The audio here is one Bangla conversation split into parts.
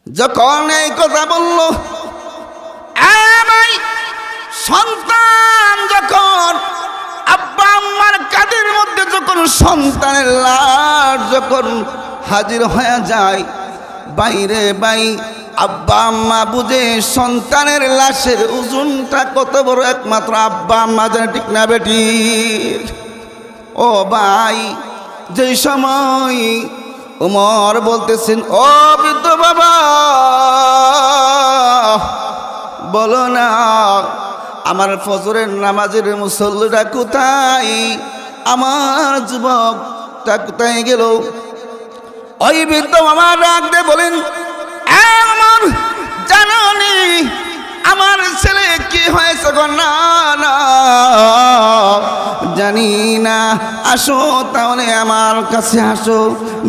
যখন এই কথা বলল, ভাই সন্তান যখন আব্বা আম্মার কাঁধের মধ্যে যখন সন্তানের লাশ যখন হাজির হয়ে যায়, বাইরে বাই আব্বা আম্মা বুঝে সন্তানের লাশের ওজনটা কত বড় একমাত্র আব্বা আম্মা জানে, ঠিক না বেটি? ও ভাই, যে সময় ওমর বলতেছেন, ও বৃদ্ধ বাবা বলো না আমার ফজরের নামাজের মুসল্লিটা কোথায়, আমার যুবকটা কোথায় গেল? ওই বৃদ্ধ বাবা ডাক দিয়ে বলেন, আমার জানি আমার ছেলে কি হয়েছে গো? না না জানি না, আসো তাহলে আমার কাছে আসো।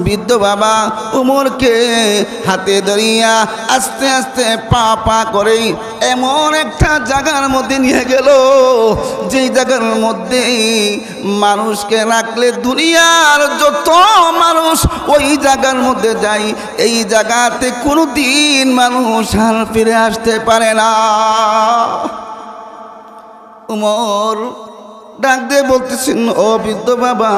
বৃদ্ধ বাবা উমরকে হাতে ধরিয়া আস্তে আস্তে পা পা করে এমন একটা জায়গার মধ্যে নিয়ে গেল, যেই জায়গার মধ্যে মানুষকে রাখলে দুনিয়ার যত মানুষ ওই জায়গার মধ্যে যায়, এই জায়গাতে কোনো দিন মানুষ আর ফিরে আসতে পারে না। উমর ডাক দিয়ে বলতেছেন, ও বৃদ্ধ বাবা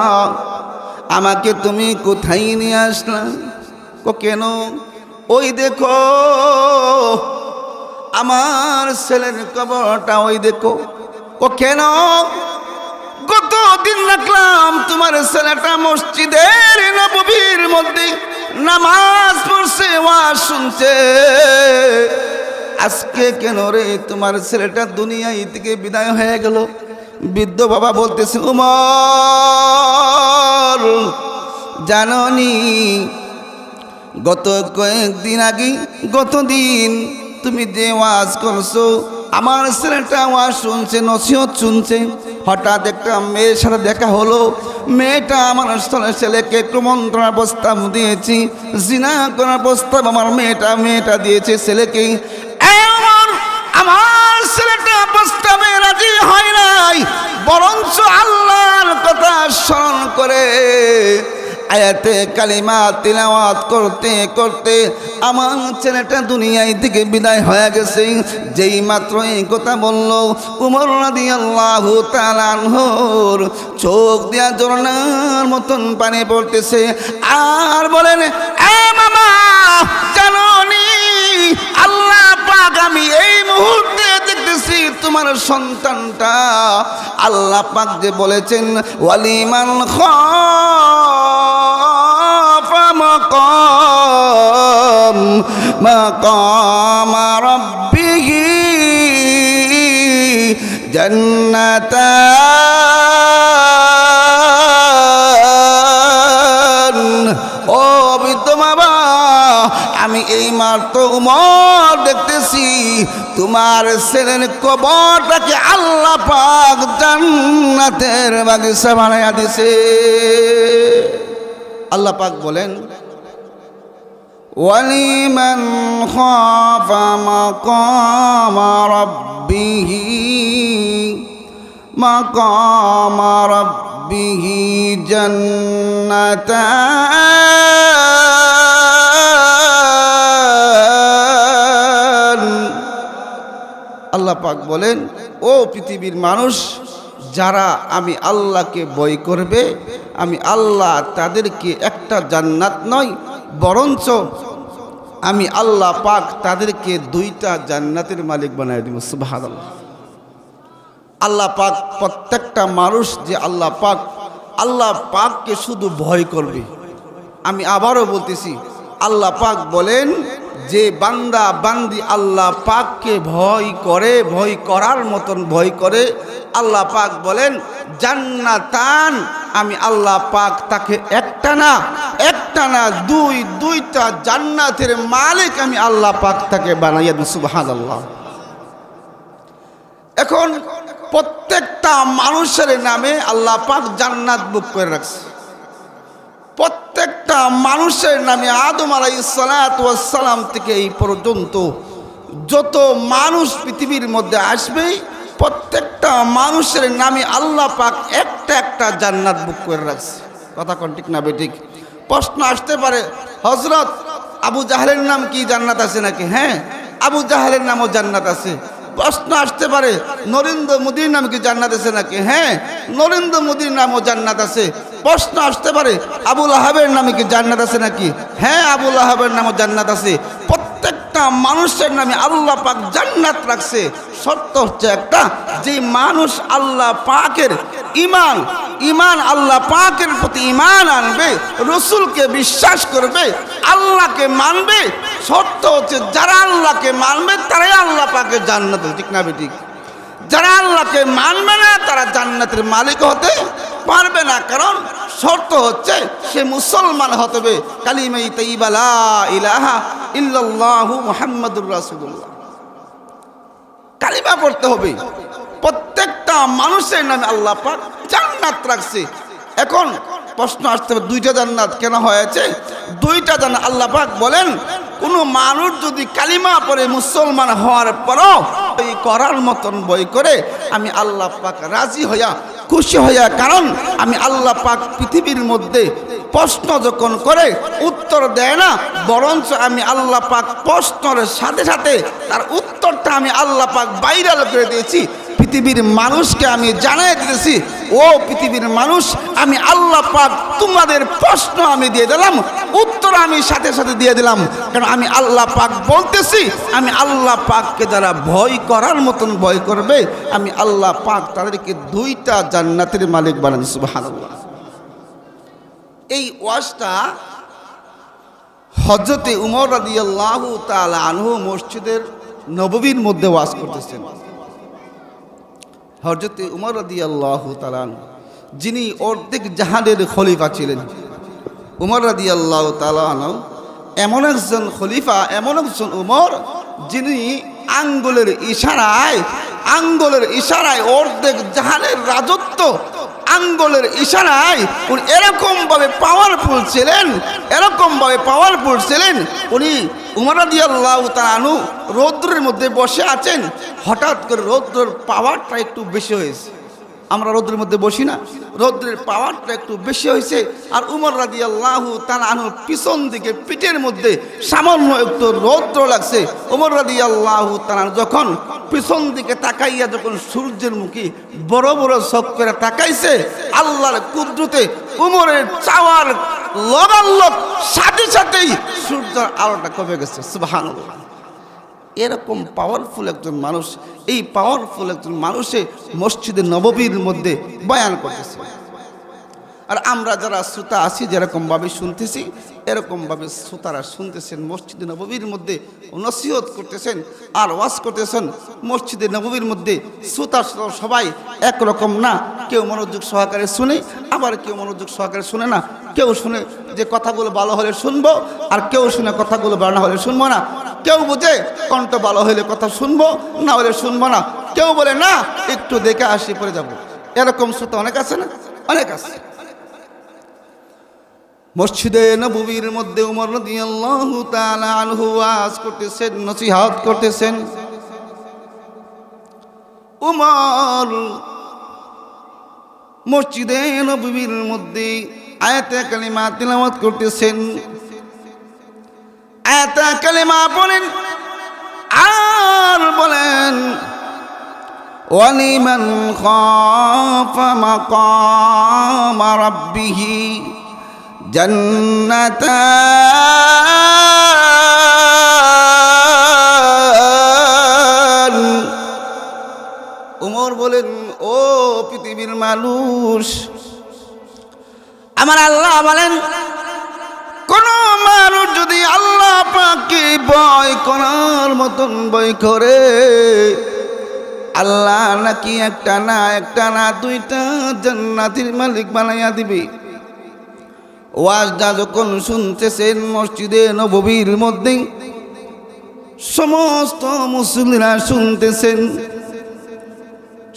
আমাকে তুমি কোথায় নিয়ে আসলা? কেন? ওই দেখো আমার ছেলের কবরটা, ওই দেখো। কেন? কতদিন রাখলাম তোমার ছেলেটা মসজিদের নববীর মধ্যে নামাজ পড়ছে, ওয়াজ শুনছে, আজকে কেন রে তোমার ছেলেটা দুনিয়ায় থেকে বিদায় হয়ে গেল? বৃদ্ধ বাবা বলতেছে, উমর জাননি গত কয়েকদিন আগে, গতদিন তুমি যে ওয়াজ করছো, আমার ছেলেটা ওয়াজ শুনছে, নসিহত শুনছে, হঠাৎ একটা মেয়ের সাথে দেখা হলো, মেয়েটা আমার ছেলেকে কুমন্ত্রণার প্রস্তাব দিয়েছি, জিনা করার প্রস্তাব আমার মেয়েটা দিয়েছে ছেলেকে। আমার ছেলেটা প্রস্তাবে রাজি হয় নাই, বরঞ্চ আল্লাহর কথা স্মরণ করে আয়াতে কালিমা তিলাওয়াত করতে করতে আমার ছেলেটা দুনিয়ায় থেকে বিদায় হয়ে গেছে। যেই মাত্র এই কথা বলল, উমর রাদিয়াল্লাহু তাআলা আনহুর চোখ দিয়া ঝরনার মতন পানি পড়তেছে, আর বলেন, এ মামা জানোনি আল্লাহ পাক আমি এই মুহূর্তে দেখতেছি তোমার সন্তানটা, আল্লাহ পাক যে বলেছেন ওয়ালিমান খাফা মাকাম রাব্বিহি জান্নাতান। ও বৃদ্ধ বাবা, আমি এই মাত্র উমর দেখতেছি তোমার ছেলের কবরটাকে আল্লাহ পাক জান্নাতের বাগিচা বানাইয়া দিছে। আল্লাহ পাক বলেন, ওয়ালিমান খাফা মাকাম রাব্বিহি জান্নাতান। আল্লাহ পাক বলেন, ও পৃথিবীর মানুষ, যারা আমি আল্লাহকে ভয় করবে, আমি আল্লাহ তাদেরকে একটা জান্নাত নয়, বরঞ্চ আমি আল্লাহ পাক তাদেরকে দুইটা জান্নাতের মালিক বানায় দিব। সুবহানাল্লাহ। আল্লাহ পাক প্রত্যেকটা মানুষ যে আল্লাহ পাককে শুধু ভয় করবে, আমি আবারও বলতেছি, আল্লাহ পাক বলেন যে বান্দা বান্দি আল্লাহ পাককে ভয় করে, ভয় করার মতন ভয় করে, আল্লাহ পাক বলেন জান্নাতান, আমি আল্লাহ পাক তাকে একটা না দুইটা জান্নাতের মালিক আমি আল্লাহ পাক তাকে বানাইয়া দিই। সুবহানাল্লাহ। এখন প্রত্যেকটা মানুষের নামে আল্লাহ পাক জান্নাত বুক করে রাখছে। প্রত্যেকটা মানুষের নামে আদম আলাইহিস সালাতু ওয়াস সালাম থেকে এই পর্যন্ত যত মানুষ পৃথিবীর মধ্যে আসবে, প্রত্যেকটা মানুষের নামে আল্লাহ পাক একটা জান্নাত বুক করে রাখছে। কথা কোন ঠিক না বেঠিক? প্রশ্ন আসতে পারে, হযরত আবু জাহেলের নাম কি জান্নাত আছে নাকি? হ্যাঁ, আবু জাহেলের নামও জান্নাত আছে। প্রশ্ন আসতে পারে নরেন্দ্র মোদীর নাম কি জান্নাত আছে নাকি? হ্যাঁ, নরেন্দ্র মোদীর নামও জান্নাত আছে। প্রশ্ন আসতে পারে আবুল আহাবের নামে কি জান্নাত আছে নাকি? হ্যাঁ, আবুল আহাবের নামও জান্নাত আছে। প্রত্যেকটা মানুষের নামে আল্লাহ পাক জান্নাত রাখছে। শর্ত হচ্ছে একটা, যে মানুষ আল্লাহ পাকের ইমান আল্লাহ পাকের প্রতি ইমান আনবে, রসুলকে বিশ্বাস করবে, আল্লাহকে মানবে। শর্ত হচ্ছে যারা আল্লাহকে মানবে তারাই আল্লাহ পাকের জান্নাত, ঠিক না বেঠিক? যারা আল্লাহকে মানবে না তারা জান্নাতের মালিক হতে পারবে না। কারণ শর্ত হচ্ছে সে মুসলমান হতে হবে। কালিমা তাইয়্যিবা লা ইলাহা ইল্লাল্লাহু মুহাম্মাদুর রাসূলুল্লাহ, কালিমা পড়তে হবে। প্রত্যেকটা মানুষের নামে আল্লাহ পাক জান্নাত রাখছে। এখন প্রশ্ন আসতে হবে দুইটা জান্নাত কেন হয়েছে? দুইটা জান্নাত আল্লাহ পাক বলেন, কোন মানুষ যদি কালিমা পড়ে মুসলমান হওয়ার পরও এই করার মতন বই করে, আমি আল্লাহ পাক রাজি হইয়া খুশি হইয়া, কারণ আমি আল্লাহ পাক পৃথিবীর মধ্যে প্রশ্ন যখন করে উত্তর দেয় না, বরঞ্চ আমি আল্লাহ পাক প্রশ্নের সাথে সাথে তার উত্তরটা আমি আল্লাহ পাক ভাইরাল করে দিয়েছি। পৃথিবীর মানুষকে আমি জানাই দিতেছি, ও পৃথিবীর মানুষ, আমি আল্লাহ পাক তোমাদের প্রশ্ন আমি দিয়ে দিলাম, উত্তর আমি সাথে সাথে দিয়ে দিলাম। কারণ আমি আল্লাহ পাক বলতেছি, আমি আল্লাহ পাককে যারা ভয় করার মতন ভয় করবে, আমি আল্লাহ পাক তাদেরকে দুইটা জান্নাতের মালিক বানান। সুবহানাল্লাহ। এই ওয়াজটা হযরতে উমর রাদিয়াল্লাহু তাআলা আনহু মসজিদের নববীর মধ্যে ওয়াজ করতেছেন। হযরতে উমর রাদিয়াল্লাহু তাআলা আনহু, যিনি অর্ধেক জাহানের খলিফা ছিলেন, উমর রাদিয়াল্লাহু তাআলা আনহু এমন একজন খলিফা, এমন একজন উমর, যিনি আঙ্গুলের ইশারায় অর্ধেক জাহানের রাজত্ব আঙ্গুলের ইশারায় উনি এরকমভাবে পাওয়ারফুল ছিলেন। উনি উমর রাদিয়াল্লাহু তাআলা আনহু রৌদ্রের মধ্যে বসে আছেন, হঠাৎ করে রৌদ্রের পাওয়ারটা একটু বেশি হয়েছে। আমরা রৌদ্রের মধ্যে বসি না, রৌদ্রের পাওয়ারটা একটু বেশি হয়েছে। আর উমর রাদিয়াল্লাহু তাআলা আনহু পিছন দিকে পিঠের মধ্যে সামান্য একটু রৌদ্র লাগছে। উমর রাদিয়াল্লাহু তাআলা যখন পিছন দিকে তাকাইয়া যখন সূর্যের মুখী বড় বড় চোখ করে তাকাইছে, আল্লাহর কুদরতে উমরের চাওয়ার লগালগ সাথে সাথেই সূর্যের আলোটা কমে গেছে। সুবহানাল্লাহ। এরকম পাওয়ারফুল একজন মানুষ, এই পাওয়ারফুল একজন মানুষে মসজিদে নববীর মধ্যে বয়ান করতেছে। আর আমরা যারা শ্রোতা আছি, যেরকমভাবে শুনতেছি, এরকমভাবে শ্রোতারা শুনতেছেন। মসজিদে নববীর মধ্যে নসিহত করতেছেন আর ওয়াজ করতেছেন। মসজিদে নববীর মধ্যে শ্রোতা সবাই একরকম না, কেউ মনোযোগ সহকারে শুনে, আবার কেউ মনোযোগ সহকারে শুনে না। কেউ শুনে যে কথাগুলো ভালো হলে শুনবো, আর কেউ শুনে কথাগুলো ভালো না হলে শুনবো না। কেউ বুঝে কণ্ঠ ভালো হলে কথা শুনবো, না হলে শুনবো না। কেউ বলে না, একটু দেখে আসি পরে যাব। এরকম শ্রোতা অনেক আছে না? অনেক আছে। মসজিদে নববীর মধ্যে উমর রাদিয়াল্লাহু তাআলা আনহু ওয়াজ করতেছেন, নসিহত করতেছেন। উমর মসজিদে নববীর মধ্যে আয়াতে কালিমা তিলাওয়াত করতেছেন। আয়াতে কালিমা বলেন আর বলেন, ওয়ালিমান খাফা মাকাম রাব্বিহি জান্নাতান। উমর বলেন, ও পৃথিবীর মানুষ, আমার আল্লাহ বলেন, কোন মানুষ যদি আল্লাহ পাককে ভয় করার মতন ভয় করে, আল্লাহ নাকি একটা না দুইটা জান্নাতের মালিক বানাইয়া দিবে। ওয়াজটা যখন শুনতেছেন মসজিদে নববীর মধ্যে, সমস্ত মুসলিমরা শুনতেছেন।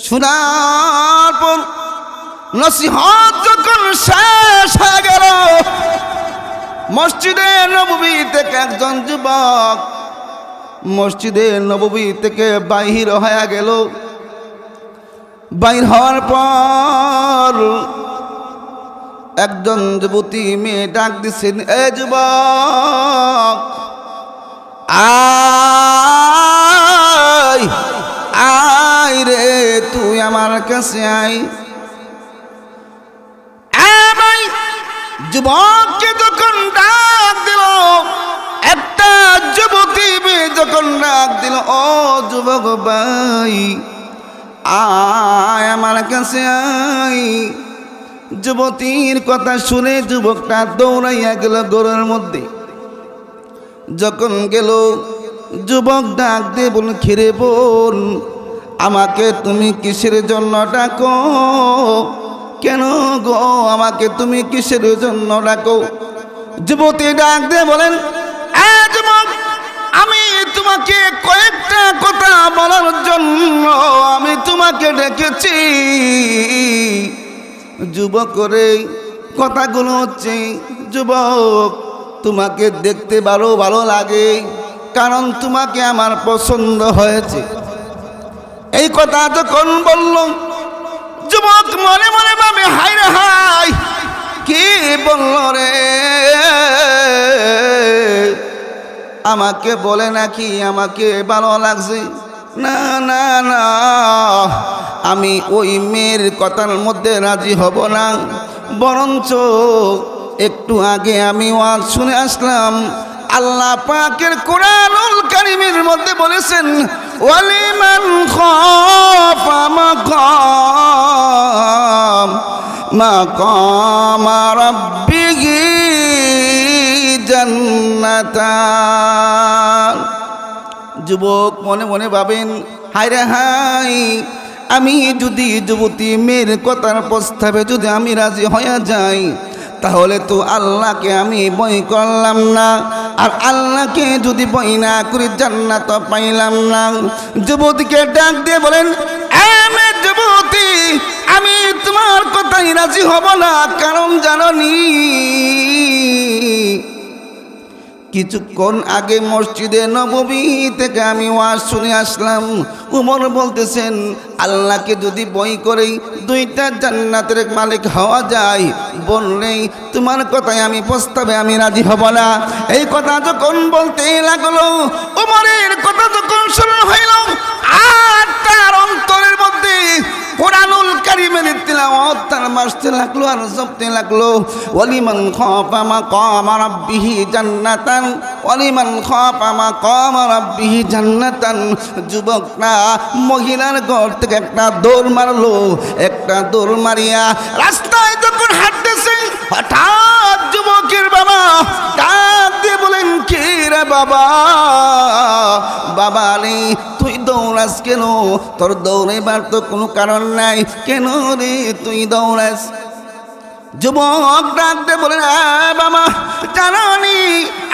শোনার পর নসিহত যখন শেষ হয়ে গেল, মসজিদে নববী থেকে একজন যুবক মসজিদে নববী থেকে বাহির হয়ে গেল। বাহির হওয়ার পর একজন যুবতী মেয়ে ডাক দিছেন, এ যুবক আয় আয় রে, তুই আমার কাছে আয়। যুবককে যখন ডাক দিল, একটা যুবতী মেয়ে যখন ডাক দিল, ও যুবক ভাই আয় আমার কাছে আয়। যুবতীর কথা শুনে যুবকটা দৌড়াইয়া গেল ঘরের মধ্যে। যখন গেল, যুবক ডাক দিয়ে বল, খিরে বোন, আমাকে তুমি কিসের জন্য ডাকো? কেন গো আমাকে তুমি কিসের জন্য ডাকো? যুবতী ডাক দিয়ে বলেন, যুবক, আমি তোমাকে কয়েকটা কথা বলার জন্য আমি তোমাকে ডেকেছি। যুবক রে, কথাগুলো হচ্ছে, যুবক তোমাকে দেখতে ভালো লাগে, কারণ তোমাকে আমার পছন্দ হয়েছে। এই কথা যখন বলল, যুবক মনে মনে ভাবে, হায় রে হায়, কি বলল রে, আমাকে বলে নাকি আমাকে ভালো লাগছে? না না না, আমি ওই মেয়ের কথার মধ্যে রাজি হব না। বরঞ্চ একটু আগে আমি ওয়াজ শুনে আসলাম, আল্লাহ পাকের কোরআনুল কারীমের মধ্যে বলেছেন, ওয়ালিমান খাফা মাকাম রাব্বিহি জান্নাতান। যুবক মনে মনে ভাবেন, হায় রে হায়, আমি যদি যুবতী মেয়ের কথার প্রস্তাবে যদি আমি রাজি হয়ে যাই, তাহলে তো আল্লাহকে আমি বই করলাম না, আর আল্লাহকে যদি বই না করি জান্নাত পাইলাম না। যুবতীকে ডাক দিয়ে বলেন, যুবতী, আমি তোমার কথাই রাজি হব না, কারণ জানি কিছুক্ষণ আগে মসজিদে নববী থেকে আমি ওয়াজ শুনে আসলাম, উমর বলতেছেন, আল্লাহকে যদি বই করে দুইটা জান্নাতের মালিক হওয়া যায়, বললেই তোমার কথায় আমি প্রস্তাবে আমি রাজি হব না। এই কথা যখন বলতে লাগলো, উমরের কথা যখন শুরু হইল, আর তার অন্তরের মধ্যে কোরআনুল কারীমের তিলাওয়াত তার মাসতে লাগলো আর জপতে লাগলো, ওয়ালিমান খাফা মাকাম রাব্বিহি জান্নাতান, ওয়ালিমান খাফা মাকাম রাব্বিহি জান্নাতান। যুবকটা মহিলার ঘর থেকে একটা দৌড় মারলো। একটা দৌড় মারিয়া রাস্তায় যখন হাঁটতেছে, হঠাৎ যুবকের বাবা ডাক দিয়ে বলেন, কে রে বাবা? বাবা রে, তুই দৌড়াস কেন? তোর দৌড়েবার তো কোনো কারণ নাই, কেন রে তুই দৌড়াস? যুবক ডাকতে বলে, বাবা জানি,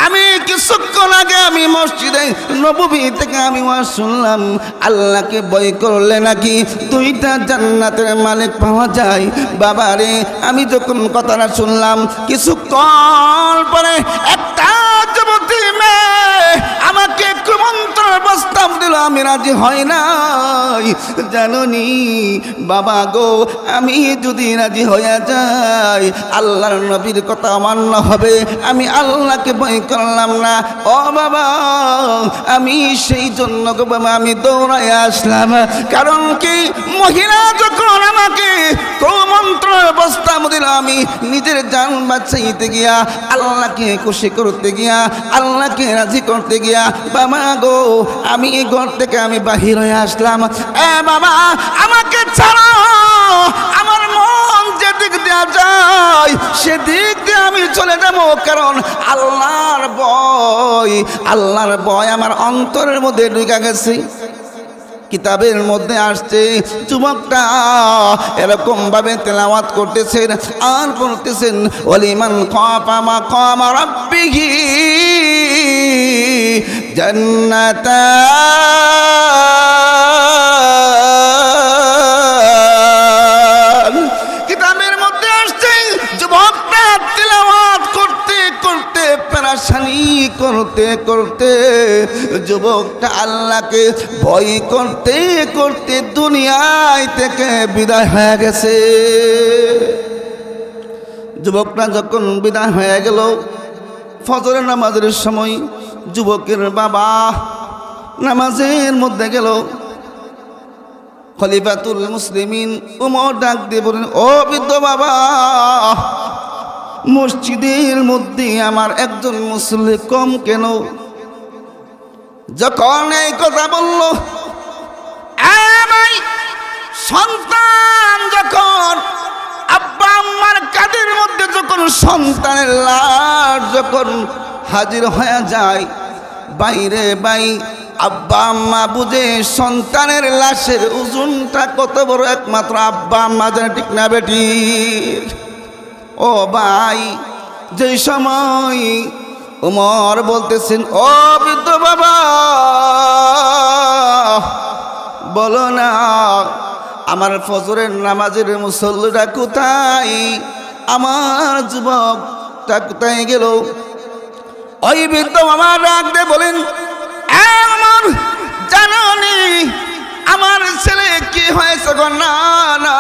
আমি কিছুক্ষণ আগে আমি মসজিদে নববী থেকে আমি ওয়াজ শুনলাম, আল্লাহকে ভয় করলে নাকি দুইটা জান্নাতের মালিক পাওয়া যায়। বাবা রে, আমি যখন কথাটা শুনলাম, কিছুক্ষণ পরে একটা যুবতী মেয়ে আমাকে কুমন্ত্রণের প্রস্তাব দিল, আমি রাজি হয় নাই। জানি বাবা গো, আমি যদি রাজি হয়ে যাই, আল্লাহর নবীর কথা অমান্য হবে, আমি আল্লাহকে ভয় করলাম না। ও বাবা, আমি সেই জন্য গো বাবা আমি দৌড়ায় আসলাম। কারণ কি, মহিলা যখন আমাকে কুমন্ত্রণের প্রস্তাব দিল, আমি নিজের জান বাঁচাইতে গিয়া, আল্লাহকে খুশি করতে গিয়া, আল্লাহকে রাজি করতে গিয়া, বাবা গো আমি এই ঘর থেকে আমি বাহির হয়ে আসলাম। বাবা আমাকে ছাড়ো, আমার মন যেদিক দেওয়া যায় সেদিক দিয়ে আমি চলে যাব, কারণ আল্লাহর ভয় আমার অন্তরের মধ্যে ঢুকে গেছে। কিতাবের মধ্যে আসছে, যুবকটা এরকম ভাবে তেলাওয়াত করতেছেন আর বলতেছেন, ওয়ালিমান খাফা মাকাম রাব্বিহি জান্নাতান। কিতাবের মধ্যে আসছে, যুবকটা তেলাওয়াত করতে করতে পেরেশানি করতে করতে যুবকটা আল্লাহকে ভয় করতে করতে দুনিয়ায় থেকে বিদায় হয়ে গেছে। যুবকরা যখন বিদায় হয়ে গেল, ফজরের নামাজের সময় যুবকের বাবা নামাজের মধ্যে গেল। খলিফাতুল মুসলিমিন উমর ডাক দিয়ে বলেন, ও বৃদ্ধ বাবা, মসজিদের মধ্যে আমার একজন মুসল্লি কম কেন? যখন এই কথা বলল, সন্তান যখন আব্বা আম্মার কাঁধের মধ্যে যখন সন্তানের লাশ যখন হাজির হয়ে যায়, বাইরে বাই আব্বা আম্মা বুঝে সন্তানের লাশের ওজনটা কত বড় একমাত্র আব্বা আম্মা জানে, ঠিক না বেটি? ও ভাই, যে সময় ওমর বলতেছেন, ও বৃদ্ধ বাবা, বলো না আমার ফজরের নামাজের মুসল্লিটা কোথায়, আমার যুবকটা কোথায় গেল? ওই বৃদ্ধ বাবা ডাক দিয়ে বলেন, আমার জানি আমার ছেলে কি হয়েছে গো? না না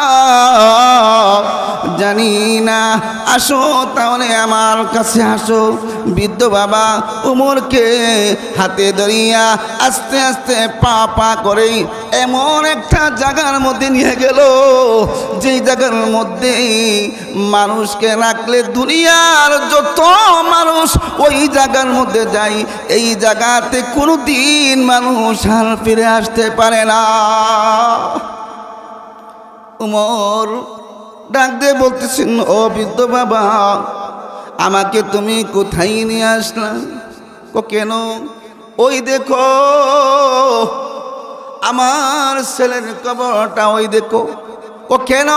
জানি না, আসো তাহলে আমার কাছে আসো। বৃদ্ধ বাবা উমরকে হাতে ধরিয়া আস্তে আস্তে পা পা করে এমন একটা জায়গার মধ্যে নিয়ে গেল, যেই জায়গার মধ্যে মানুষকে রাখলে দুনিয়ার যত মানুষ ওই জায়গার মধ্যে যায়, এই জায়গাতে কোনো দিন মানুষ আর ফিরে আসতে পারে না। উমর ডাক দিয়ে বলতেছেন, ও বৃদ্ধ বাবা, আমাকে তুমি কোথায় নিয়ে আসলাম? কেন? ওই দেখো আমার ছেলের কবরটা, ওই দেখো। কেন?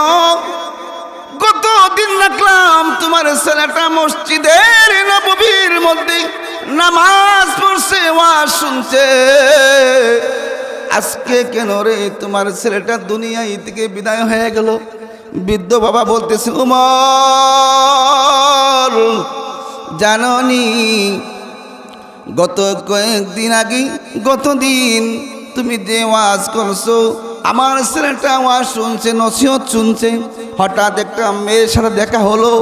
কতদিন রাখলাম তোমার ছেলেটা মসজিদের নববীর মধ্যে নামাজ পড়ছে, ওয়াজ শুনছে, আজকে কেন রে তোমার ছেলেটা দুনিয়ায় থেকে বিদায় হয়ে গেল? বৃদ্ধ বাবা বলতেছে, উমর জাননি গত কয়েকদিন আগে, গতদিন তুমি যে ওয়াজ করছো, আমার ছেলেটা ওয়াজ শুনছে, নসিহত শুনছে, হঠাৎ একটা মেয়ের সাথে দেখা হলো,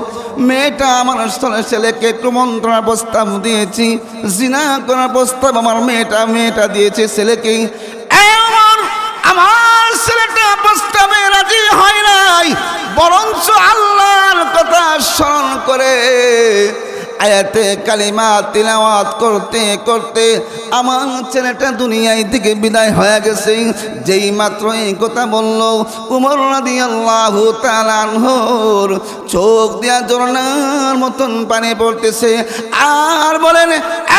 মেয়েটা আমার ছেলেকে কুমন্ত্রণার প্রস্তাব দিয়েছি, জিনা করার প্রস্তাব আমার মেয়েটা দিয়েছে ছেলেকে। আমার ছেলেটা প্রস্তাবে রাজি হয় নাই, বরঞ্চ আল্লাহর কথা স্মরণ করে আয়াতে কালিমা তিলাওয়াত করতে করতে আমার ছেলেটা দুনিয়ায় থেকে বিদায় হয়ে গেছে। যেই মাত্র এই কথা বলল, উমর রাদিয়াল্লাহু তাআলা আনহুর চোখ দিয়া ঝরনার মতন পানি পড়তেছে, আর বলেন,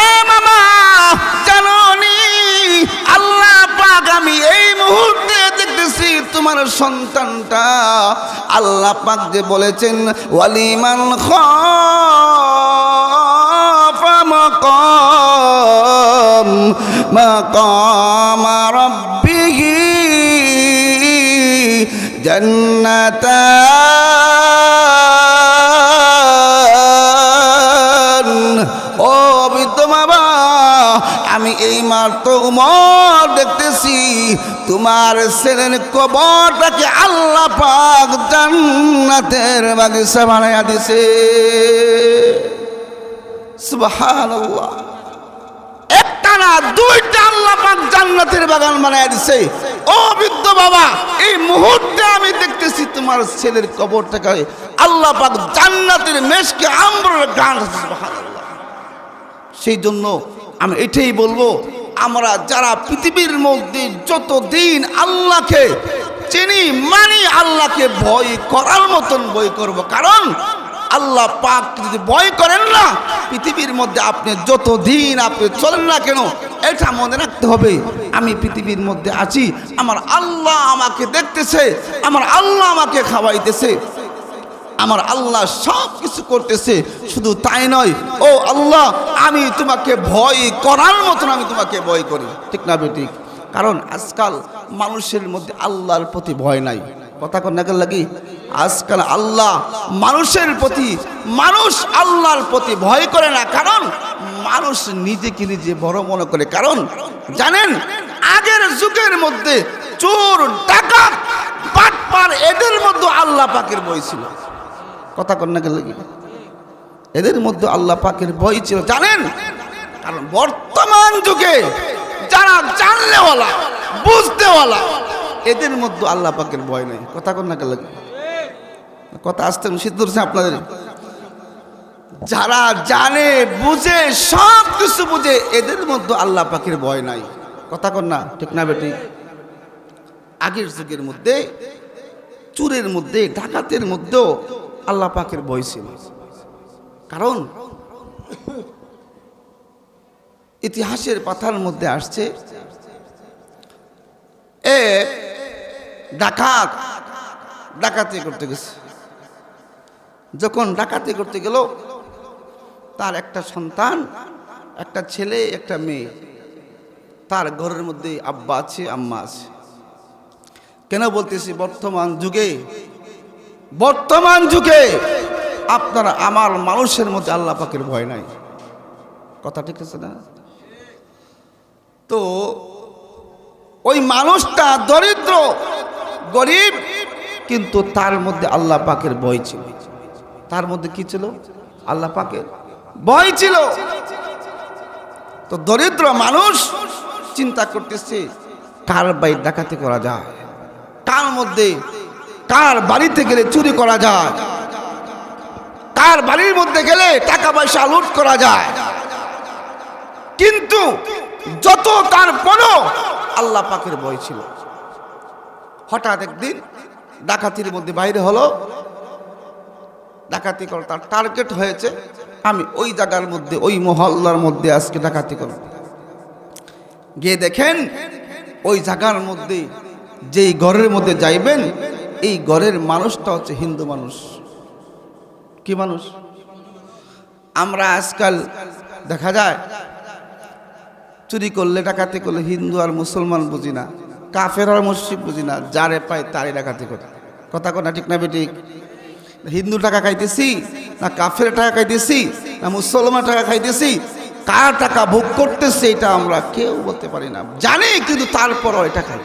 এ মামা জানোনি আল্লাহ পাক আমি এই মুহূর্তে দেখতেছি তোমার সন্তানটা, আল্লাহ পাক যে বলেছেন, ওয়ালিমান খাফা মাকাম রাব্বিহি জান্নাতান। ও বৃদ্ধ বাবা, আমি এই মাত্র উমর দেখতেছি তোমার ছেলের কবরটাকে আল্লাহ পাক জান্নাতের বাগিচা বানায়া দিছে। সুবহানাল্লাহ, একটা না দুইটা আল্লাহ পাক জান্নাতের বাগান বানায়া দিছে। ও বৃদ্ধ বাবা, এই মুহূর্তে আমি দেখতেছি তোমার ছেলের কবরটাকে আল্লাহ পাক জান্নাতের মেশকে আম্বরের গান। সুবহানাল্লাহ। সেই জন্য আমি এটাই বলবো, আমরা যারা পৃথিবীর মধ্যে যতদিন আল্লাহকে চিনি মানি, আল্লাহকে ভয় করার মতন ভয় করব। কারণ আল্লাহ পাক যদি ভয় করেন না, পৃথিবীর মধ্যে আপনি যতদিন আপনি চলেন না কেন, এটা মনে রাখতে হবে, আমি পৃথিবীর মধ্যে আছি, আমার আল্লাহ আমাকে দেখতেছে, আমার আল্লাহ আমাকে খাওয়াইতেছে, আমার আল্লাহ সব কিছু করতেছে। শুধু তাই নয়, ও আল্লাহ আমি তোমাকে ভয় করার মতন আমি তোমাকে ভয় করি, ঠিক না বেটি? কারণ আজকাল মানুষের মধ্যে আল্লাহর প্রতি ভয় নাই। কথা কন্যাকে লাগি, আজকাল আল্লাহ মানুষের প্রতি, মানুষ আল্লাহর প্রতি ভয় করে না। কারণ মানুষ নিজেকে নিজে বড় মনে করে। কারণ জানেন, আগের যুগের মধ্যে চোর ডাকাত বাটপার এদের মধ্যে আল্লাহ পাকের ভয় ছিল। কথা কন্যাকে লাগি, এদের মধ্যে আল্লাহ পাকের ভয় ছিল, জানেন? কারণ বর্তমান যুগে যারা জানলেওয়ালা, বুঝতেওয়ালা, এদের মধ্যে আল্লাহ পাকের ভয় নেই। কথা কোন না লাগে, কথা আসতে সিদ্ধ হচ্ছে আপনাদের। যারা জানে, বুঝে, সব কিছু বুঝে, এদের মধ্যে আল্লাহ পাকের ভয় নাই। কথা কোন না, ঠিক না বেটি? আগের যুগের মধ্যে চুরের মধ্যে, ডাকাতের মধ্যেও আল্লাহ পাকের ভয় ছিল। কারণ ইতিহাসের পাতার মধ্যে আসছে, এক ডাকাত ডাকাতি করতে গেছে। যখন ডাকাতি করতে গেল, তার একটা সন্তান, একটা ছেলে, একটা মেয়ে, তার ঘরের মধ্যে আব্বা আছে, আম্মা আছে। কেন বলতেছি? বর্তমান যুগে আপনারা আমার মানুষের মধ্যে আল্লাহ পাকের ভয় নাই। কথা ঠিক আছে না? তো ওই মানুষটা দরিদ্র, গরিব, কিন্তু তার মধ্যে আল্লাহ পাকের ভয় ছিল। তার মধ্যে কি ছিল? আল্লাহ পাকের ভয় ছিল। তো দরিদ্র মানুষ চিন্তা করতেছে, কার বাড়ি ডাকাতি করা যায়, কার বাড়িতে গেলে চুরি করা যায়, কার বাড়ির মধ্যে গেলে টাকা পয়সা লুট করা যায়। কিন্তু যত তারপরও আল্লাহ পাকের ভয় ছিল। হঠাৎ একদিন ডাকাতির মধ্যে বাইরে হলো, ডাকাতি করার তার টার্গেট হয়েছে, আমি ওই জায়গার মধ্যে, ওই মহল্লার মধ্যে আজকে ডাকাতি করব। গিয়ে দেখেন ওই জায়গার মধ্যে, যেই ঘরের মধ্যে যাইবেন, এই ঘরের মানুষটা হচ্ছে হিন্দু মানুষ। কি মানুষ? আমরা আজকাল দেখা যায় চুরি করলে, ডাকাতি করলে হিন্দু আর মুসলমান বুঝি না, কাফের আর মুশরিক বুঝি না, যারে পায় তারে ডাকাতি করে। কথা কথা ঠিক না বেঠিক? হিন্দু টাকা খাইতেছি না কাফের টাকা খাইতেছি না মুসলমান টাকা খাইতেছি, কার টাকা ভোগ করতেছে এটা আমরা কেউ বলতে পারি না, জানি, কিন্তু তারপরও এটা খাই।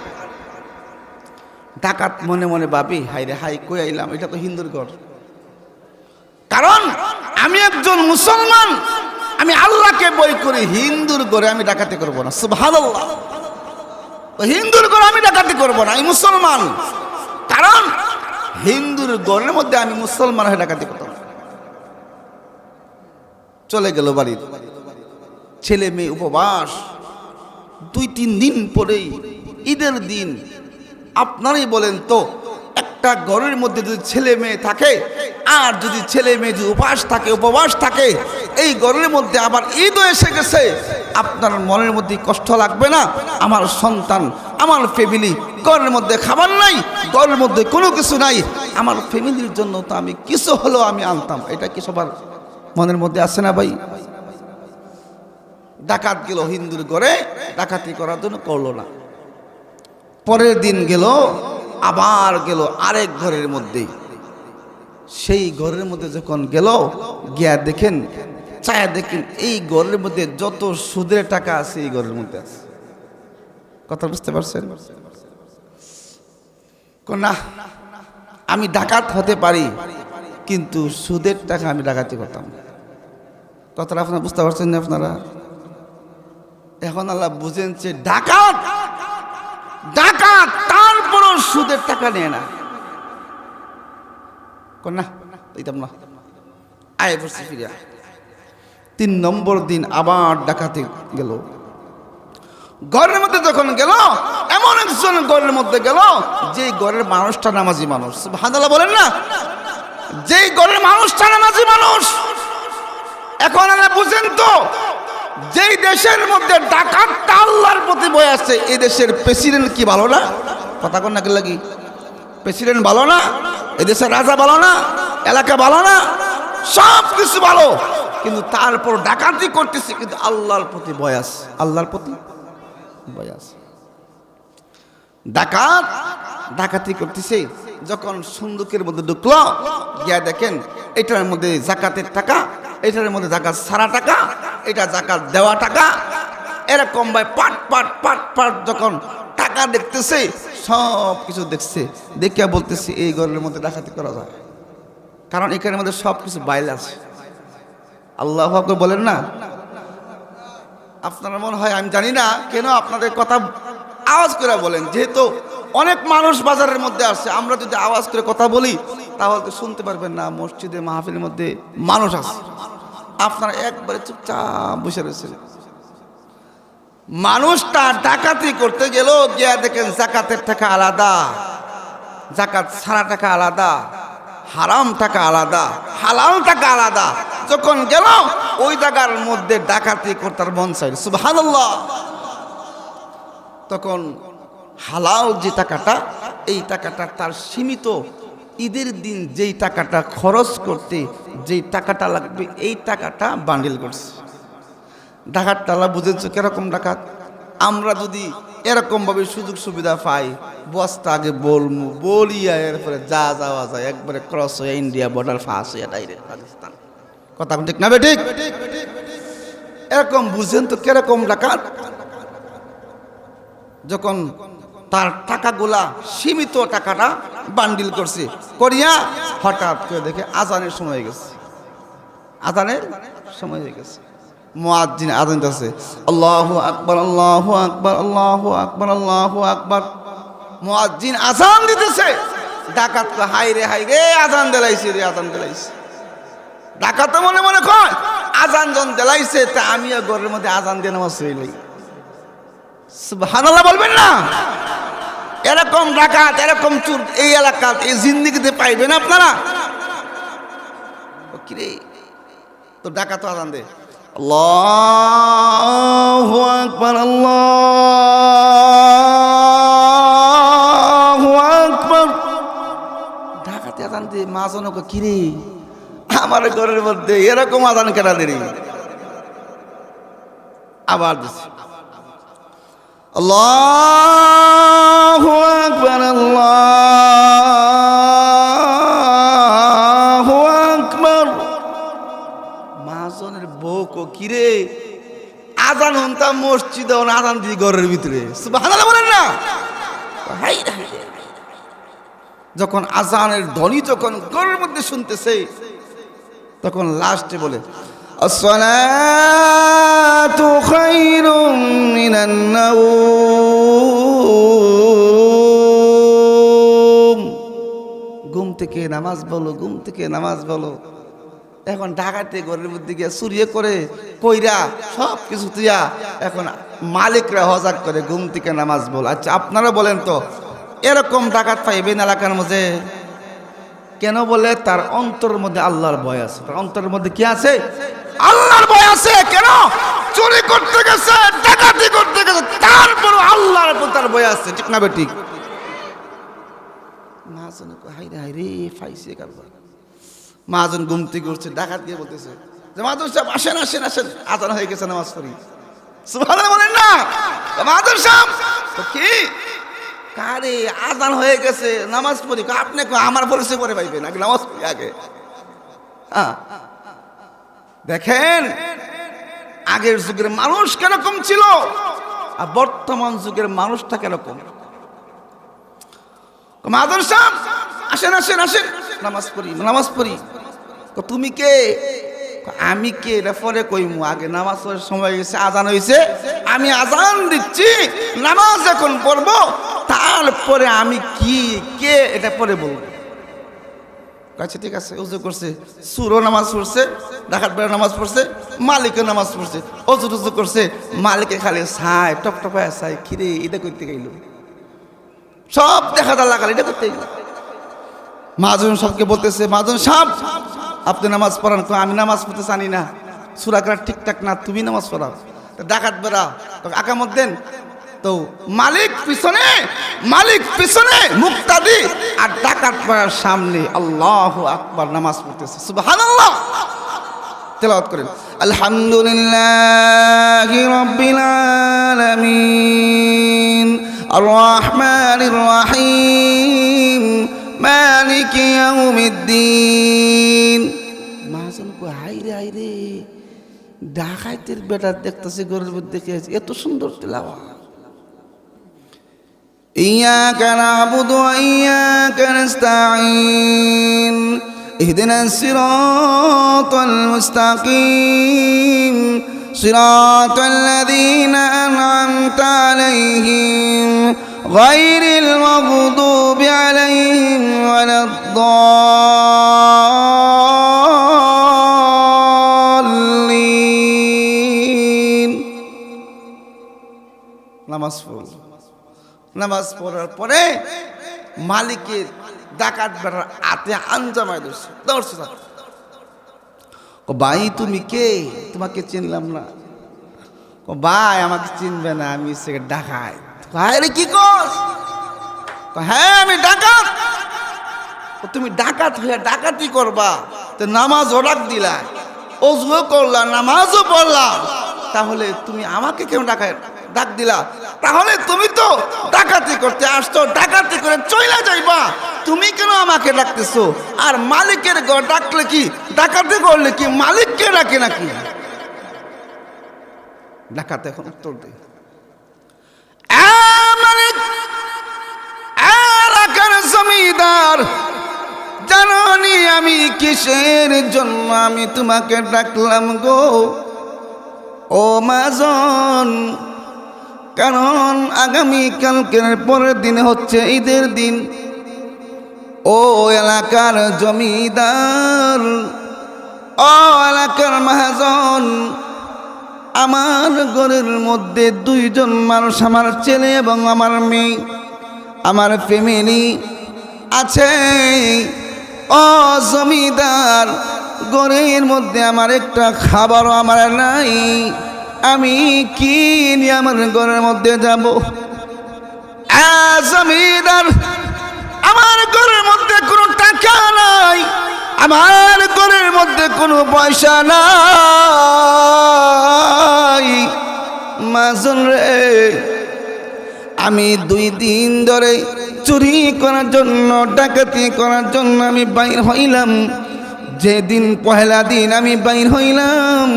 ডাকাত মনে মনে ভাবি, হাই রে হাই, কই আইলাম, এটা তো হিন্দুর ঘর। কারণ আমি একজন মুসলমান, আমি আল্লাহকে ভয় করি, হিন্দুর ঘরে আমি ডাকাতি করব না। সুবহানাল্লাহ। হিন্দুর ঘরে আমি ডাকাতি করব না, আমি মুসলমান। কারণ হিন্দুর ঘরের মধ্যে আমি মুসলমান হয়ে ডাকাতি করতাম। চলে গেল বাড়ির, ছেলে মেয়ে উপবাস। 2-3 দিন পরেই ঈদের দিন। আপনারাই বলেন তো, একটা ঘরের মধ্যে যদি ছেলে মেয়ে থাকে, আর যদি ছেলে মেয়ে যদি উপবাস থাকে, এই ঘরের মধ্যে আবার ঈদও এসে গেছে, আপনার মনের মধ্যে কষ্ট লাগবে না? আমার সন্তান, আমার ফ্যামিলি, ঘরের মধ্যে খাবার নাই, ঘরের মধ্যে কোনো কিছু নাই, আমার ফ্যামিলির জন্য তো আমি কিছু হলেও আমি আনতাম, এটা কি সবার মনের মধ্যে আছে না ভাই? ডাকাত গেল হিন্দুর ঘরে, ডাকাতি করার জন্য, করলো না। পরের দিন গেল, আবার গেল আরেক ঘরের মধ্যে। সেই ঘরের মধ্যে যখন গেল, গিয়া দেখেন, চায়া দেখেন, এই ঘরের মধ্যে যত সুদের টাকা আছে এই ঘরের মধ্যে আছে। কথা বুঝতে পারছেন? না, আমি ডাকাত হতে পারি, কিন্তু সুদের টাকা আমি ডাকাতি করতাম। কথাটা আপনারা বুঝতে পারছেন না? আপনারা এখন আল্লাহ বুঝেন যে ডাকাত তারপরও সুদের টাকা নেয় না। না, দিতাম না, আয় বসে ফিরে। 3 নম্বর দিন আবার ডাকাতি গেল। ঘরের মধ্যে যখন গেল, এমন একজন ঘরের মধ্যে গেল, যে ঘরের মানুষটা নামাজি মানুষ। সুবহানাল্লাহ বলেন না? যেই ঘরের মানুষটা নামাজি মানুষ। এখন আল্লাহ বুঝেন তো, যেই দেশের মধ্যে ডাকাতটা আল্লাহর প্রতি ভয় আছে, এই দেশের প্রেসিডেন্ট কি ভালো না? কথা কোন নাকি লাগি? প্রেসিডেন্ট ভালো না? এই দেশের রাজা ভালো না? এলাকা ভালো না? সব কিছু ভালো, কিন্তু তারপর ডাকাতি করতেছে, কিন্তু আল্লাহর প্রতি ভয় আছে। আল্লাহর প্রতি ভয় আছে। ডাকাতি করতেছে, যখন সন্দুকের মধ্যে ঢুকলো, গিয়া দেখেন এটার মধ্যে জাকাতের টাকা, এটার মধ্যে জাকাত সারা টাকা, এটা জাকাত দেওয়া টাকা, এরকম ভাই পাট পাট পাট পাট যখন টাকা দেখতেছে, সব কিছু দেখছে, দেখিয়া বলতেছে এই ঘরের মধ্যে ডাকাতি করা যায়। কারণ এখানের মধ্যে সব কিছু বাইল আছে। আল্লাহু আকবার বলেন না? আপনারা মনে হয় আমি জানি না কেন আপনাদের কথা আওয়াজ করে বলেন, যেহেতু অনেক মানুষ বাজারের মধ্যে আসছে, আমরা যদি আওয়াজ করে কথা বলি তাহলে তো শুনতে পারবেন না। মসজিদে মাহফিলের মধ্যে মানুষ আছে, আপনারা একবারে চুপচাপ বসে রয়েছেন। মানুষটা ডাকাতি করতে গেল, গিয়া দেখেন জাকাতের টাকা আলাদা, জাকাত ছাড়া টাকা আলাদা, হারাম টাকা আলাদা, হালাল টাকা আলাদা। যখন গেল ওই জায়গার মধ্যে ডাকাতি করতার মন চাই, সুবহানাল্লাহ। তখন হালাল যে টাকাটা, এই টাকাটা তার সীমিত, ঈদের দিন যেই টাকাটা খরচ করতে যেই টাকাটা লাগবে এই টাকাটা বান্ডিল করছে। ডাকাতটালা বুঝেছো কিরকম ডাকাত? আমরা যদি এরকমভাবে সুযোগ সুবিধা পাই, বস্তা আগে বলমু, বলিয়া এরপরে যা যাওয়া যায় একবারে ক্রস হয়ে ইন্ডিয়া বর্ডার ফাঁস হয়ে ডাইরেক্ট পাকিস্তান। কথা ঠিক না বেঠিক? এরকম বুঝেন তো কিরকম ডাকাত? যখন তার টাকাগুলা সীমিত টাকাটা বান্ডিল করছে, করিয়া হঠাৎ করে দেখে আজানের সময় হয়ে গেছে, আজানের সময় হয়ে গেছে। মুয়াজ্জিন আজান দিতেছে, আল্লাহু আকবার, আল্লাহু আকবার, আল্লাহু আকবার, আল্লাহু আকবার। মুয়াজ্জিন আজান দিতেছে, ডাকাত হাই রে আজান দিলাইছে রে, আজান দিলাইছে। ডাকাত মনে মনে কয় আজান জন দিলাইছে, তা আমিও ঘরের মধ্যে আজান দিয়ে নামাজ পড়ি। সুবহানাল্লাহ বলবেন না? এরকম ডাকাত, এরকম চোর এই এলাকাত এই জিন্দেগিতে পাইবেন আপনারা? কিরে তো ডাকাত আজান দে, আল্লাহু আকবার, আল্লাহু আকবার। ডাকাত আজান দে, মা জনক কিরে আমার ঘরের মধ্যে এরকম আজান কেনা দেরি। আবার দিচ্ছে, আল্লাহু আকবার, আল্লাহু আকবার। মাহজনের বউ কো কিরে আজান হন্তা মসজিদে আজান দিয়ে ঘরের ভিতরে, সুবহানাল্লাহ বলেন না? যখন আজানের ধ্বনি যখন ঘরের মধ্যে শুনতেছে, তখন লাস্টে বলে আসসালাতু খায়রুম মিনান নাওম। ঘুম থেকে নামাজ বলো, ঘুম থেকে নামাজ বলো। এখন ঢাকাতে ঘরের মধ্যে গিয়ে চুরিয়ে করে কইরা সব কিছু তুইয়া এখন মালিকরা হজাক করে ঘুম থেকে নামাজ বল। আচ্ছা আপনারা বলেন তো, এরকম ডাকাত পাইবেন এলাকার মধ্যে? কেন বলে? তার অন্তরের মধ্যে আল্লাহর ভয় আছে। তার অন্তরের মধ্যে কি আছে? আল্লাহর ভয় আছে। কেন? চুরি করতে গেছে, ডাকাতি করতে গেছে, তারপর আল্লাহর উপর তার ভয় আছে। ঠিক না বেঠিক? মাজন হাইরে হাইরে ফাইসে কারবার। মাজন ঘুম থেকে উঠছে, ডাকাত গিয়ে বলতেছে যে মাজন সাহেব আসেন আসেন আসেন, আজান হয়ে গেছে, নামাজ পড়ি। সুবহানাল্লাহ বলেন না? মাজন সাহেব তো কি কারে আজান হয়ে গেছে, নামাজ পড়ি। আপনি আমার পরিচয় পরে পাইবেন, আগে নামাজ পড়ি আগে। দেখেন আগের যুগের মানুষ কিরকম ছিল আর বর্তমান যুগের মানুষটা কিরকম। মাদর সাহেব আসেন আসেন আসেন, নামাজ পড়ি নামাজ পড়ি। তুমি কে? আমি কে এটা পরে কইমু, আগে নামাজ পড়ার সময় গেছে, আজান হয়েছে, আমি আজান দিচ্ছি, নামাজ এখন পড়বো, তারপরে আমি কি কে এটা পরে বলবো। আচ্ছা ঠিক আছে। উজু করছে, সুরও নামাজ পড়ছে, ডাকাত বেড়া নামাজ পড়ছে, মালিকও নামাজ পড়ছে, অজু টুজু করছে, মালিকে খালি ছাই টপ টপায় ছাই, খিরে এটা করতে গেল, সব দেখা যা লাগাল, এটা করতে গেল। মাজন সবকে বলতেছে, মাজন সাহেব আপনি নামাজ পড়ান। আমি নামাজ পড়তে জানি না, সুরাকার ঠিকঠাক না, তুমি নামাজ পড়াও। ডাকাত বেড়া আকামত দেন তো মালিক পিছনে মুক্তাদি, আর ডাকাত বেড়ার সামনে আল্লাহু আকবার নামাজ পড়তেছে। সুবহানাল্লাহ তেলাওয়াত করেন, আলহামদুলিল্লাহি রাব্বিল আলামিন আর রহমানির রহিম মালিকি ইয়াউমিদ্দিন। মাজন কো হাইরে হাইরে, ডাকাতের বেটা দেখতেছে ঘরের মধ্যে এত সুন্দর তেলাওয়াত। إياك نعبد وإياك نستعين اهدنا الصراط المستقيم صراط الذين أنعمت عليهم غير المغضوب عليهم ولا الضالين নামাজ পড়ার পরে মালিকের ডাকাত বেড়ার হাতে আঞ্জামায় ধরছে ভাই তুমি কে? তোমাকে চিনলাম না। ভাই আমাকে চিনবে না, আমি ডাকাত। ভাই কি কর? হ্যাঁ আমি ডাকাত। তুমি ডাকাত হয়ে ডাকাতি করবা তো নামাজও ডাক দিলা, ওযুও করলা, নামাজও পড়লা, তাহলে তুমি আমাকে কেন ডাক দিলা? তাহলে তুমি তো ডাকাতি করতে আসছো, ডাকাতি করে চইলা যাইবা, তুমি কেন আমাকে ডাকতেছো? আর মালিকের ঘর ডাকলে কি, ডাকাতি করলে কি মালিককে ডাকে নাকি? ডাকাত এখন উত্তর দেয়, মালিক এলাকার জমিদার, জানি আমি কিসের জন্য আমি তোমাকে ডাকলাম গো ও মাজন। কারণ আগামী কালকের পরের দিন হচ্ছে ঈদের দিন। ও এলাকার জমিদার, ও এলাকার মহাজন, আমার ঘরের মধ্যে দুইজন মানুষ, আমার ছেলে এবং আমার মেয়ে, আমার ফ্যামিলি আছে। ও জমিদার, ঘরের মধ্যে আমার একটা খাবারও আমার নাই, আমি কি নিয়ে আমার ঘরের মধ্যে যাব? জমিদার, আমার ঘরের মধ্যে কোনো টাকা নাই, আমার ঘরের মধ্যে কোনো পয়সা নাই। মাজন রে, আমি 2 দিন ধরে চুরি করার জন্য, ডাকাতি করার জন্য আমি বাইর হইলাম। যেদিন পহেলা দিন আমি বাইর হইলাম,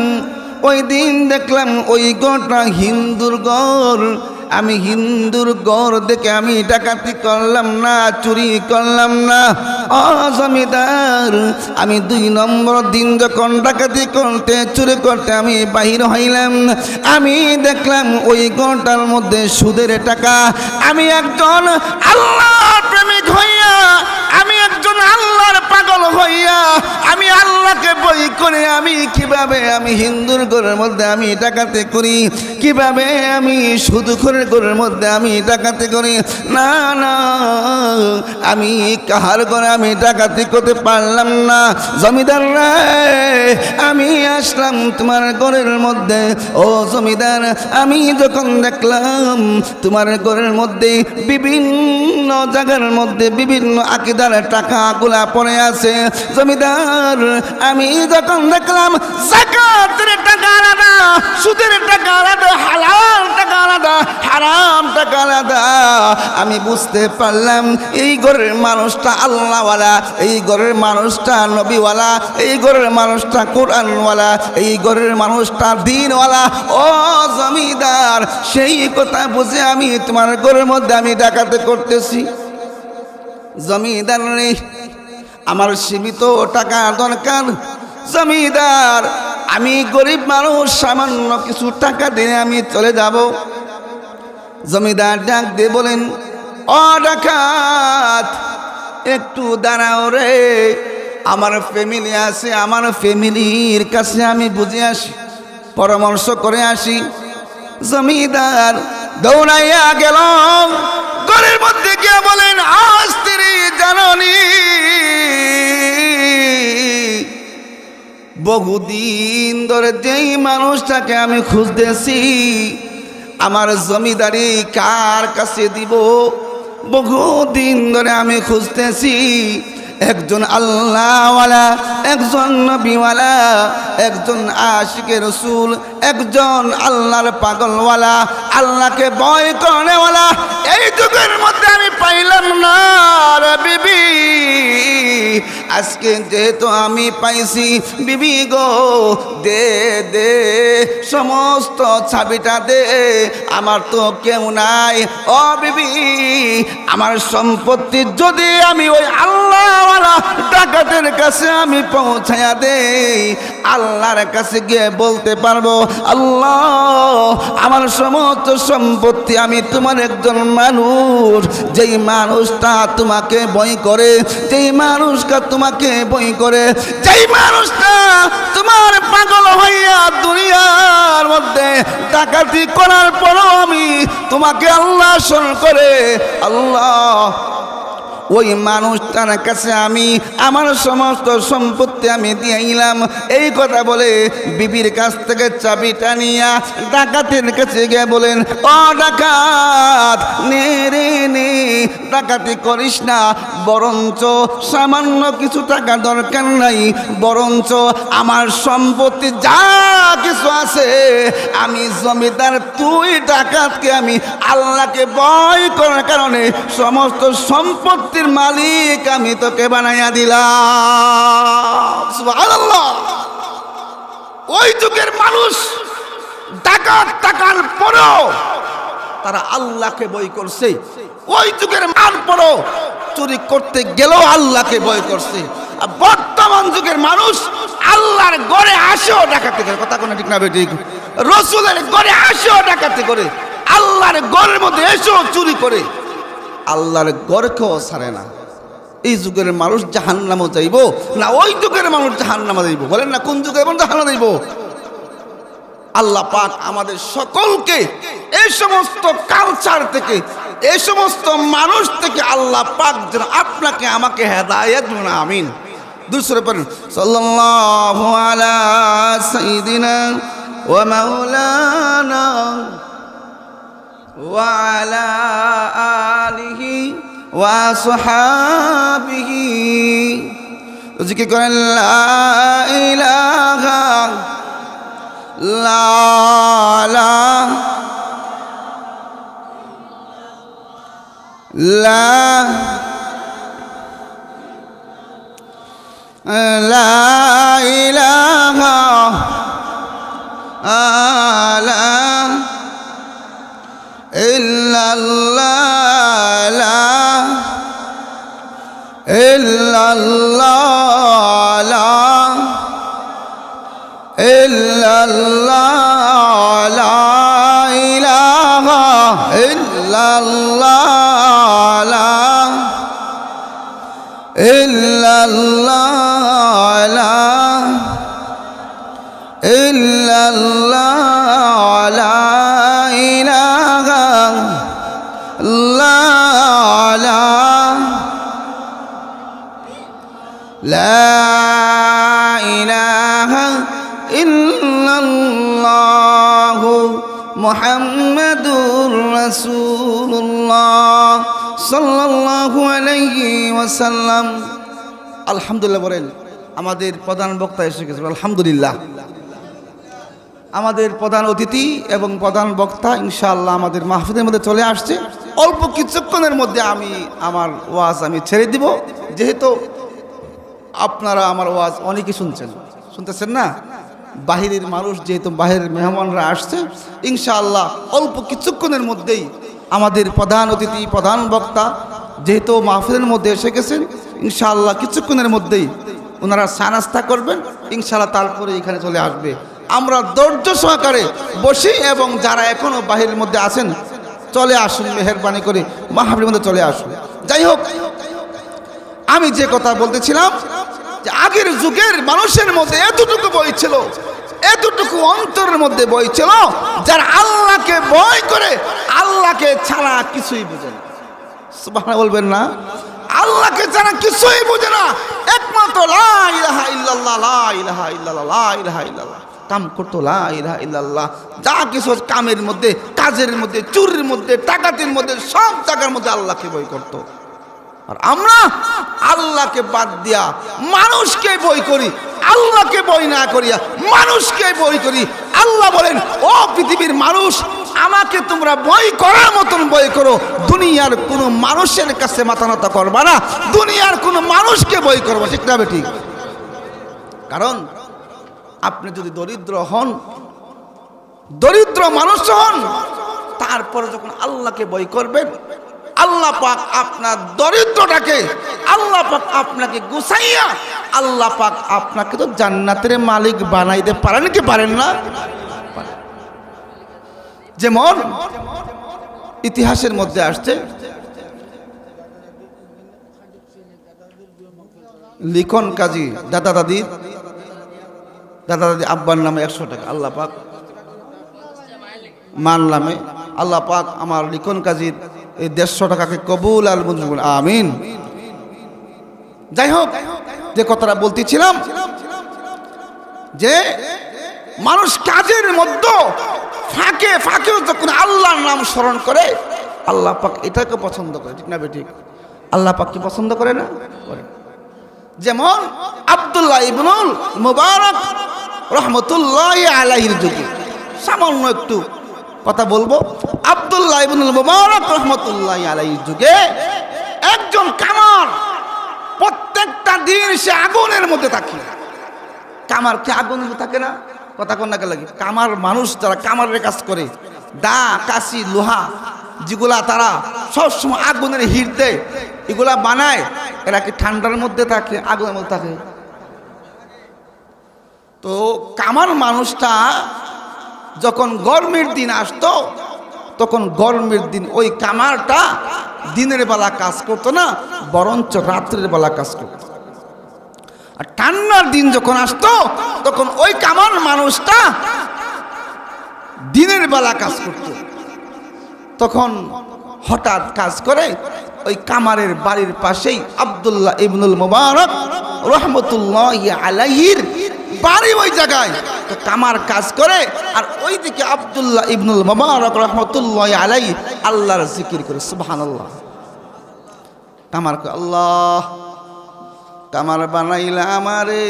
ওই দিন দেখলাম ওই ঘরটা হিন্দুর ঘর। আমি হিন্দুর ঘর দেখে আমি ডাকাতি করলাম না, চুরি করলাম না। ও জমিদার, আমি 2 নম্বর দিন যখন ডাকাতি করতে, চুরি করতে আমি বাহির হইলাম, আমি দেখলাম ওই ঘরটার মধ্যে সুদের টাকা। আমি একজন আল্লাহর প্রেমিক হইয়া, আমি একজন আল্লাহর পাগল হইয়া, আমি আল্লাহকে বই করে আমি কিভাবে আমি হিন্দুর ঘরের মধ্যে আমি ডাকাতি করি, কিভাবে আমি সুদখোরের ঘরের মধ্যে আমি ডাকাতি করি? না না, আমি কাহার ঘরে আমি ডাকাতি করতে পারলাম না। জমিদার রে, আমি আসলাম তোমার ঘরের মধ্যে। ও জমিদার, আমি যখন দেখলাম তোমার ঘরের মধ্যে বিভিন্ন জায়গার মধ্যে বিভিন্ন আকিদার টাকাগুলা পড়ে আছে। জমিদার, আমি যখন দেখলাম যাকাতের টাকা আলাদা, সুদের টাকা আলাদা, হালাল টাকা আলাদা, হারাম টাকা আলাদা, আমি বুঝতে পারলাম এই ঘরের মানুষটা আল্লাহওয়ালা, এই ঘরের মানুষটা নবীওয়ালা, এই ঘরের মানুষটা কোরআনওয়ালা, এই ঘরের মানুষটা দ্বীনওয়ালা। ও জমিদার, সেই কথা বুঝে আমি তোমার ঘরের মধ্যে আমি ডাকাতি করতেছি। জমিদার রে, আমার সীমিত টাকা দরকার। জমিদার, আমি গরিব মানুষ, সামান্য কিছু টাকা দিয়ে আমি চলে যাব। জমিদার ডাক দিয়ে বলেন, ও ডাকাত, একটু দাঁড়াও রে, আমার ফ্যামিলি আছে, আমার ফ্যামিলির কাছে আমি বুঝে আসি, পরামর্শ করে আসি। জমিদার দৌড়াইয়া গেল ঘরের মধ্যে গিয়ে বলেন, স্ত্রী জাননি, বহুদিন ধরে যেই মানুষটাকে আমি খুঁজতেছি, আমার জমিদারি কার কাছে দিব? বহুদিন ধরে আমি খুঁজতেছি। একজন আল্লাহওয়ালা, একজন নবীওয়ালা, একজন আশিকে রসুল, একজন আল্লাহর পাগলওয়ালা, আল্লাহকে ভয় করেওয়ালা এই যুগের মধ্যে আমি পাইলাম না রে বিবি। আজকে যেহেতু আমি পাইছি, বিবি গো, দে দে সমস্ত চাবিটা দে, আমার তো কেউ নাই। ও বিবি, আমার সম্পত্তি যদি আমি ওই আল্লাহ আল্লাহওয়ালা ডাকাতের কাছে আমি পৌঁছায়া দেই, আল্লাহর কাছে গিয়ে বলতে পারবো, আল্লাহ আমার সমস্ত সম্পত্তি আমি তোমার একজন মানুষ, যেই মানুষটা তোমাকে ভয় করে, যেই মানুষটা তোমাকে ভয় করে, যেই মানুষটা তোমার পাগল হইয়া দুনিয়ার মধ্যে ডাকাতি করার পরও আমি তোমাকে আল্লাহ স্মরণ করে, আল্লাহ ওই মানুষটার কাছে আমি আমার সমস্ত সম্পত্তি আমি দিয়েইলাম। এই কথা বলে বিবির কাছ থেকে চাবিটা নিয়া ডাকাতের কাছে গিয়ে বলেন, ও ডাকাত নে রে নে, ডাকাতি করিস না, বরঞ্চ সামান্য কিছু টাকা দরকার নাই, বরঞ্চ আমার সম্পত্তি যা কিছু আছে আমি জমিদার, তুই ডাকাতকে আমি আল্লাহকে ভয় করার কারণে সমস্ত সম্পত্তি মালিক আমি তোকে বানাইয়া দিলাম। সুবহানাল্লাহ। ওই যুগের মানুষ ডাকাত টাকার পরেও তারা আল্লাহকে ভয় করছে, ওই যুগের মান পরেও চুরি করতে গেলেও আল্লাহকে ভয় করছে। আর বর্তমান যুগের মানুষ আল্লাহর ঘরে আসেও ডাকাতি করে, কথা কোনো ঠিক না ঠিক, রসুলের ঘরে আসেও ডাকাতি করে, আল্লাহর ঘরের মধ্যে এসেও চুরি করে, আল্লাহর ঘরকেও ছাড়ে না। এই যুগের মানুষ জাহান্নামে যাইব না ওই যুগের মানুষ জাহান্নামে যাইব? বলেন না কোন যুগে জাহান্নামে যাইব? আল্লাহ পাক আমাদের সকলকে এই সমস্ত কালচার থেকে, এই সমস্ত মানুষ থেকে আল্লাহ পাক যেন আপনাকে আমাকে হেদায়েত দিন, আমিন। দুসরে পড়েন, সাল্লাল্লাহু আলা সাইয়্যিদিনা ওয়া মাওলানা ওয়া আলা আলিহি ওয়া সাহাবিহি। জিকির করেন, লা ইলাহা লা লা লা লা ইলাহা লা ইল্লাল্লাহ লা ইল্লাল্লাহ লা ইল্লাল্লাহ লা ইলাহা ইল্লাল্লাহ লা ইল্লাল্লাহ লা ইল্লাল্লাহ লা ইলাহা লা ইলাহা ইল্লাল্লাহু মুহাম্মাদুর রাসূলুল্লাহ সাল্লাল্লাহু আলাইহি ওয়াসাল্লাম। আলহামদুলিল্লাহ বলেন, আমাদের প্রধান বক্তা এসে গেছে, আলহামদুলিল্লাহ। আমাদের প্রধান অতিথি এবং প্রধান বক্তা ইনশাআল্লাহ আমাদের মাহফিলের মধ্যে চলে আসছে। অল্প কিছুক্ষণের মধ্যে আমি আমার ওয়াজ আমি ছেড়ে দিব, যেহেতু আপনারা আমার ওয়াজ অনেকেই শুনতেছেন না, বাহিরের মানুষ যেহেতু, বাহিরের মেহমানরা আসছে, ইনশাআল্লাহ অল্প কিছুক্ষণের মধ্যেই আমাদের প্রধান অতিথি প্রধান বক্তা যেহেতু মাহফিলের মধ্যে এসে গেছেন, ইনশাআল্লাহ কিছুক্ষণের মধ্যেই ওনারা চা নাস্তা করবেন, ইনশাআল্লাহ তারপরে এখানে চলে আসবে। আমরা ধৈর্য সহকারে বসি এবং যারা এখনো বাহিরের মধ্যে আছেন চলে আসুন, মেহেরবানি করে মাহফিলের মধ্যে চলে আসুন। যাই হোক, আমি যে কথা বলতেছিলাম যে আগের যুগের মানুষের মধ্যে এতটুকু বই ছিল, এতটুকু অন্তরের মধ্যে বই ছিল, যারা আল্লাহকে ভয় করে, আল্লাহকে ছাড়া কিছুই বুঝে না। সুবহানাল্লাহ বলবেন না? আল্লাহকে ছাড়া কিছুই বুঝে না, একমাত্র লা ইলাহা ইল্লাল্লাহ, লা ইলাহা ইল্লাল্লাহ, লা ইলাহা ইল্লাল্লাহ কাম করতো, লা ইলাহা ইল্লাল্লাহ। যা কিছু কামের মধ্যে, কাজের মধ্যে, চুরির মধ্যে, টাকাতির মধ্যে, সব জায়গার মধ্যে আল্লাহকে ভয় করতো। আর আমরা আল্লাহকে বাদ দিয়া মানুষকে ভয় করি, আল্লাহকে ভয় না করিয়া মানুষকে ভয় করি। আল্লাহ বলেন, ও পৃথিবীর মানুষ, আমাকে তোমরা ভয় করার মতন ভয় করো, দুনিয়ার কোনো মানুষের কাছে মাথা নত করবা না, দুনিয়ার কোনো মানুষকে ভয় করবা, ঠিক না বেঠিক? কারণ আপনি যদি দরিদ্র হন, দরিদ্র মানুষ হন, তারপরে যখন আল্লাহকে ভয় করবেন, আল্লাহ পাক আপনার দরিদ্রটাকে আল্লাহ পাক আপনাকে গুছাইয়া আল্লাহ পাক আপনাকে তো জান্নাতের মালিক বানাইতে পারেন কি পারেন না? যেমন ইতিহাসের মধ্যে আসছে লিখন কাজী দাদা দাদি আব্বার নামে 100 টাকা আল্লাহ পাক মানলামে আল্লাহ পাক আমার লিখন কাজীর এই 150 টাকাকে কবুল আর মঞ্জুর করুন, আমিন। যাই হোক, যে কথাটা বলতেছিলাম যে মানুষ কাজের মধ্যে ফাঁকে ফাঁকে যখন আল্লাহর নাম স্মরণ করে আল্লাহ পাক এটাকে পছন্দ করে, ঠিক না বেঠিক? আল্লাহ পাক কি পছন্দ করে না? করে। যেমন আব্দুল্লাহ ইবনুল মুবারক রহমতুল্লাহি আলাইহির যুগে সামান্য একটু কথা বলবো। আব্দুল্লাহ ইবনুল মুবারক রহমতুল্লাহি আলাইহির যুগে একজন কামার প্রত্যেকটা দিন সে আগুনের মধ্যে থাকে। কামার কি আগুনের মধ্যে থাকে না? কথা কোন নাকে লাগে? কামার মানুষ যারা কামারের কাজ করে, দা কাশি লোহা যেগুলা তারা সবসময় আগুনের হিট দেয়, এগুলা বানায়, এরা কি ঠান্ডার মধ্যে থাকে আগুনের মধ্যে থাকে? তো কামার মানুষটা যখন গরমের দিন আসতো তখন গরমের দিন ওই কামারটা দিনের বেলা কাজ করতো না, বরঞ্চ রাত্রের বেলা কাজ করতো। আর ঠান্ডার দিন যখন আসতো তখন ওই কামার মানুষটা দিনের বেলা কাজ করত। তখন হঠাৎ কাজ করে ওই কামারের বাড়ির পাশেই আব্দুল্লাহ ইবনুল মুবারক রহমতুল্লাহি আলাইহির বাড়ি ওই জায়গায়। তো কামার কাজ করে আর ওইদিকে আব্দুল্লাহ ইবনুল মুবারক রহমতুল্লাহি আলাইহি আল্লাহর জিকির করে, সুবহানাল্লাহ। কামার কয়, আল্লাহ কামার বানাইলা আমারে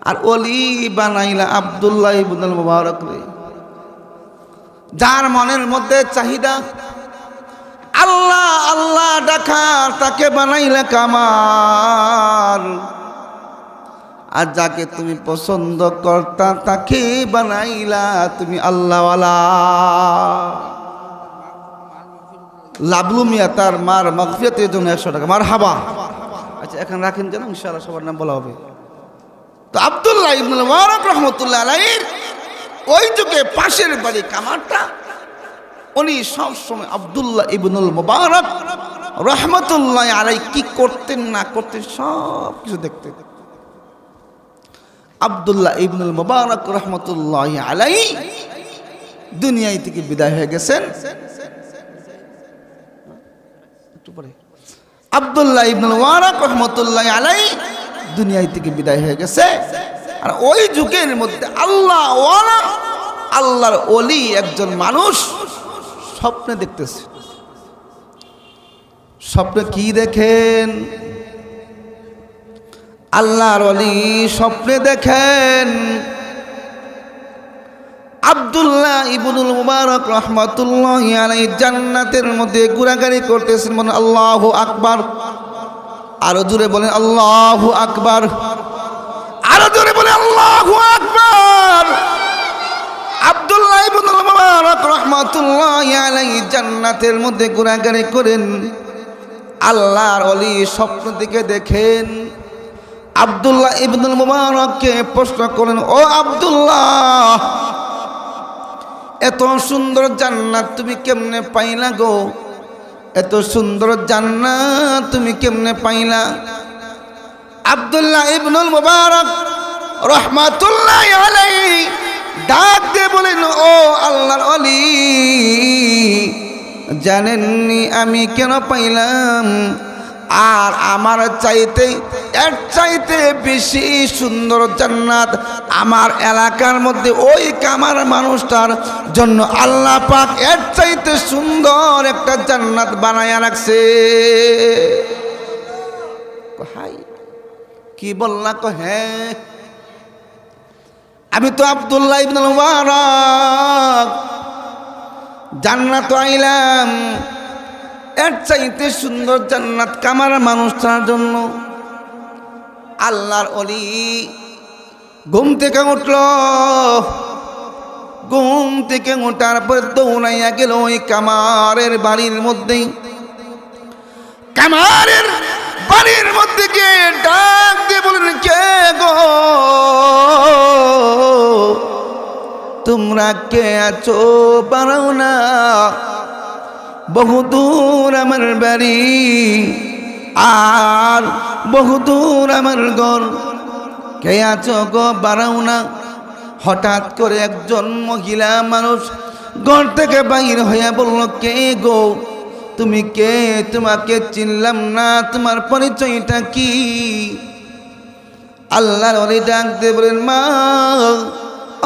আর ওলি বানাইলা আব্দুল্লাহ ইবনুল মুবারক রে। যার মনের মধ্যে চাহিদা আল্লাহ আল্লাহ ডাকার তাকে বানাইলা কামার, আর যাকে তুমি পছন্দ করতা তাকে বানাইলা তুমি আল্লাহওয়ালা। লাবলু মিয়া তার মার মাগফিরাতের জন্য 100 টাকা, মারহাবা। আচ্ছা এখন রাখেন যেন, ইনশাআল্লাহ সবার নাম বলা হবে। তো আব্দুল্লাহ ইবনুল মুবারক রহমতুল্লাহ আলাইহির ওই যুগে পাশের বাড়ি কামারটা, উনি সবসময় আব্দুল্লাহ ইবনুল মুবারক রহমতুল্লাহ আলাইহি কি করতেন না করতেন সব কিছু দেখতেন। আব্দুল্লাহ ইবনুল মুবারক রহমতুল্লাহ আলাইহি দুনিয়া থেকে বিদায় হয়ে গেছেন। আব্দুল্লাহ ইবনুল মুবারক রহমতুল্লাহ আলাইহি দুনিয়া থেকে বিদায় হয়ে গেছে। আর ওই যুগের মধ্যে আল্লাহ ওয়ালা আল্লাহর ওলি একজন মানুষ স্বপ্নে দেখতেছে। স্বপ্নে কি দেখেন? আল্লাহর ওলি স্বপ্নে দেখেন আব্দুল্লাহ ইবনুল মুবারক রহমাতুল্লাহি আলাইহি জান্নাতের মধ্যে ঘোরাঘুরি করতেছেন। বলেন আল্লাহু আকবার। আরো জোরে বলেন আল্লাহু আকবার। আরো জোরে বলেন আল্লাহু আকবার। আব্দুল্লাহ ইবনুল মুবারক রহমাতুল্লাহি আলাইহি জান্নাতের মধ্যে ঘোরাঘুরি করেন। আল্লাহর ওলি স্বপ্ন দিকে দেখেন। আব্দুল্লাহ ইবনুল মুবারককে প্রশ্ন করেন, ও আব্দুল্লাহ, এত সুন্দর জান্নাত তুমি কেমনে পাইলা গো? এত সুন্দর জান্নাত তুমি কেমনে পাইলা? আব্দুল্লাহ ইবনুল মুবারক রহমাতুল্লাহি আলাইহি ডাক দিয়ে বলেন, ও আল্লাহর ওলি, জানেননি আমি কেন পাইলাম? আর আমার চাইতে এর চাইতে বেশি সুন্দর জান্নাত আমার এলাকার মধ্যে ওই কামার মানুষটার জন্য আল্লাহ পাক এর চাইতে সুন্দর একটা জান্নাত বানায়া রাখছে। হাই কি বললা? হ্যাঁ, আমি তো আব্দুল্লাহ ইবনুল মুবারক জান্নাত আইলাম, এর চাইতে সুন্দর জান্নাত কামার মানুষটার জন্য। আল্লাহর ওলি ঘুম থেকে উঠল, ঘুম থেকে ওঠার পর দৌড়াইয়া গেল ওই কামারের বাড়ির মধ্যে। কামারের বাড়ির মধ্যে গিয়ে ডাক দিয়ে বলেন, কে গো, তোমরা কে আছো, পারাও না, বহুদূর আমার বাড়ি আর বহুদূর আমার ঘর, কে আছো গো, বাড়াও না। হঠাৎ করে একজন মহিলা মানুষ ঘর থেকে বাইর হইয়া বলল, কে গো, তুমি কে, তোমাকে চিনলাম না, তোমার পরিচয়টা কি? আল্লাহর ওলি ডাক দিয়ে বলেন, মা,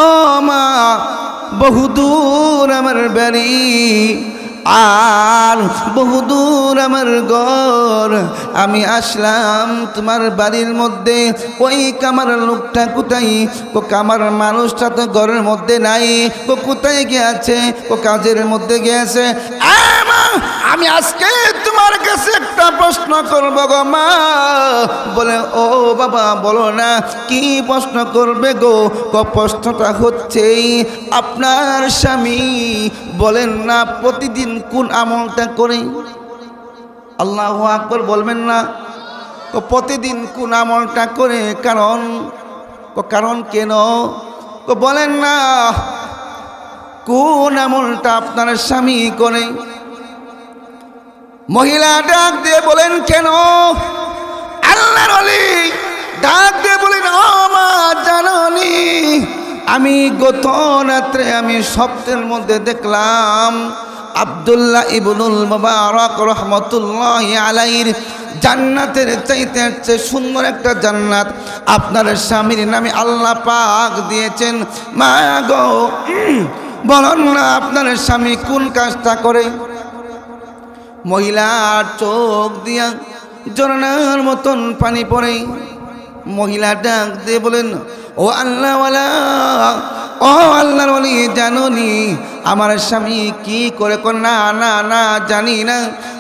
ও মা, বহুদূর আমার বাড়ি আর বহুদূর আমার ঘর, আমি আসলাম তোমার বাড়ির মধ্যে। ওই কামার লোকটা কোথায়? ও কামার মানুষটা তো ঘরের মধ্যে নাই, ও কোথায় গিয়েছে? ও কাজের মধ্যে গিয়েছে। আমি আজকে তোমার কাছে একটা প্রশ্ন করব গো মা। বলে, ও বাবা বলো না, কি প্রশ্ন করবে গো? প্রশ্নটা হচ্ছে, আপনার স্বামী বলেন না প্রতিদিন কোন আমলটা করে? আল্লাহু আকবার বলবেন না? প্রতিদিন কোন আমলটা করে? কারণ কেন? বলেন না কোন আমলটা আপনার স্বামী করে? মহিলা ডাক দিয়ে বলেন, কেন? আল্লাহর ওলি ডাক দিয়ে বলেন, ও মা, জানোনি আমি গত রাত্রে আমি স্বপ্নের মধ্যে দেখলাম আব্দুল্লাহ ইবনুল মুবারক রহমতুল্লাহি আলাইহির জান্নাতের চাইতে সুন্দর একটা জান্নাত আপনার স্বামীর নামে আল্লাহ পাক দিয়েছেন। মা গো, বলুন না আপনার স্বামী কোন কাজটা করে? মহিলার চোখ দিয়া ঝরনার মতন পানি পড়ে। মহিলা ডাক দিয়ে বলেন, ও আল্লাহওয়ালা, ও আল্লাহর ওলি, জানোনি আমার স্বামী কি করে? না না না, জানি না।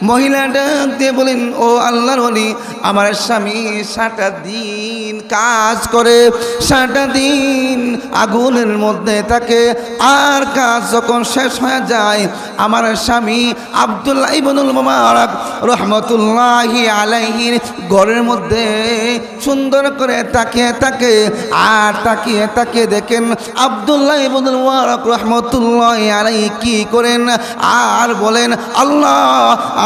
মহিলা ডাক দিয়ে বলেন, ও আল্লাহর ওলি, আমার স্বামী সারাটা দিন কাজ করে, সারাটা দিন আগুনের মধ্যে থাকে, আর কাজ যখন শেষ হয়ে যায় আমার স্বামী আব্দুল্লাহ ইবনুল মুবারক রহমতুল্লাহি আলাইহির ঘরের মধ্যে সুন্দর করে তাকিয়ে থাকে, আর তাকিয়ে তাকিয়ে দেখেন আব্দুল্লাহ ইবনুল মুবারক রহমতুল্লাহি আলাইহি কি করেন, আর বলেন, আল্লাহ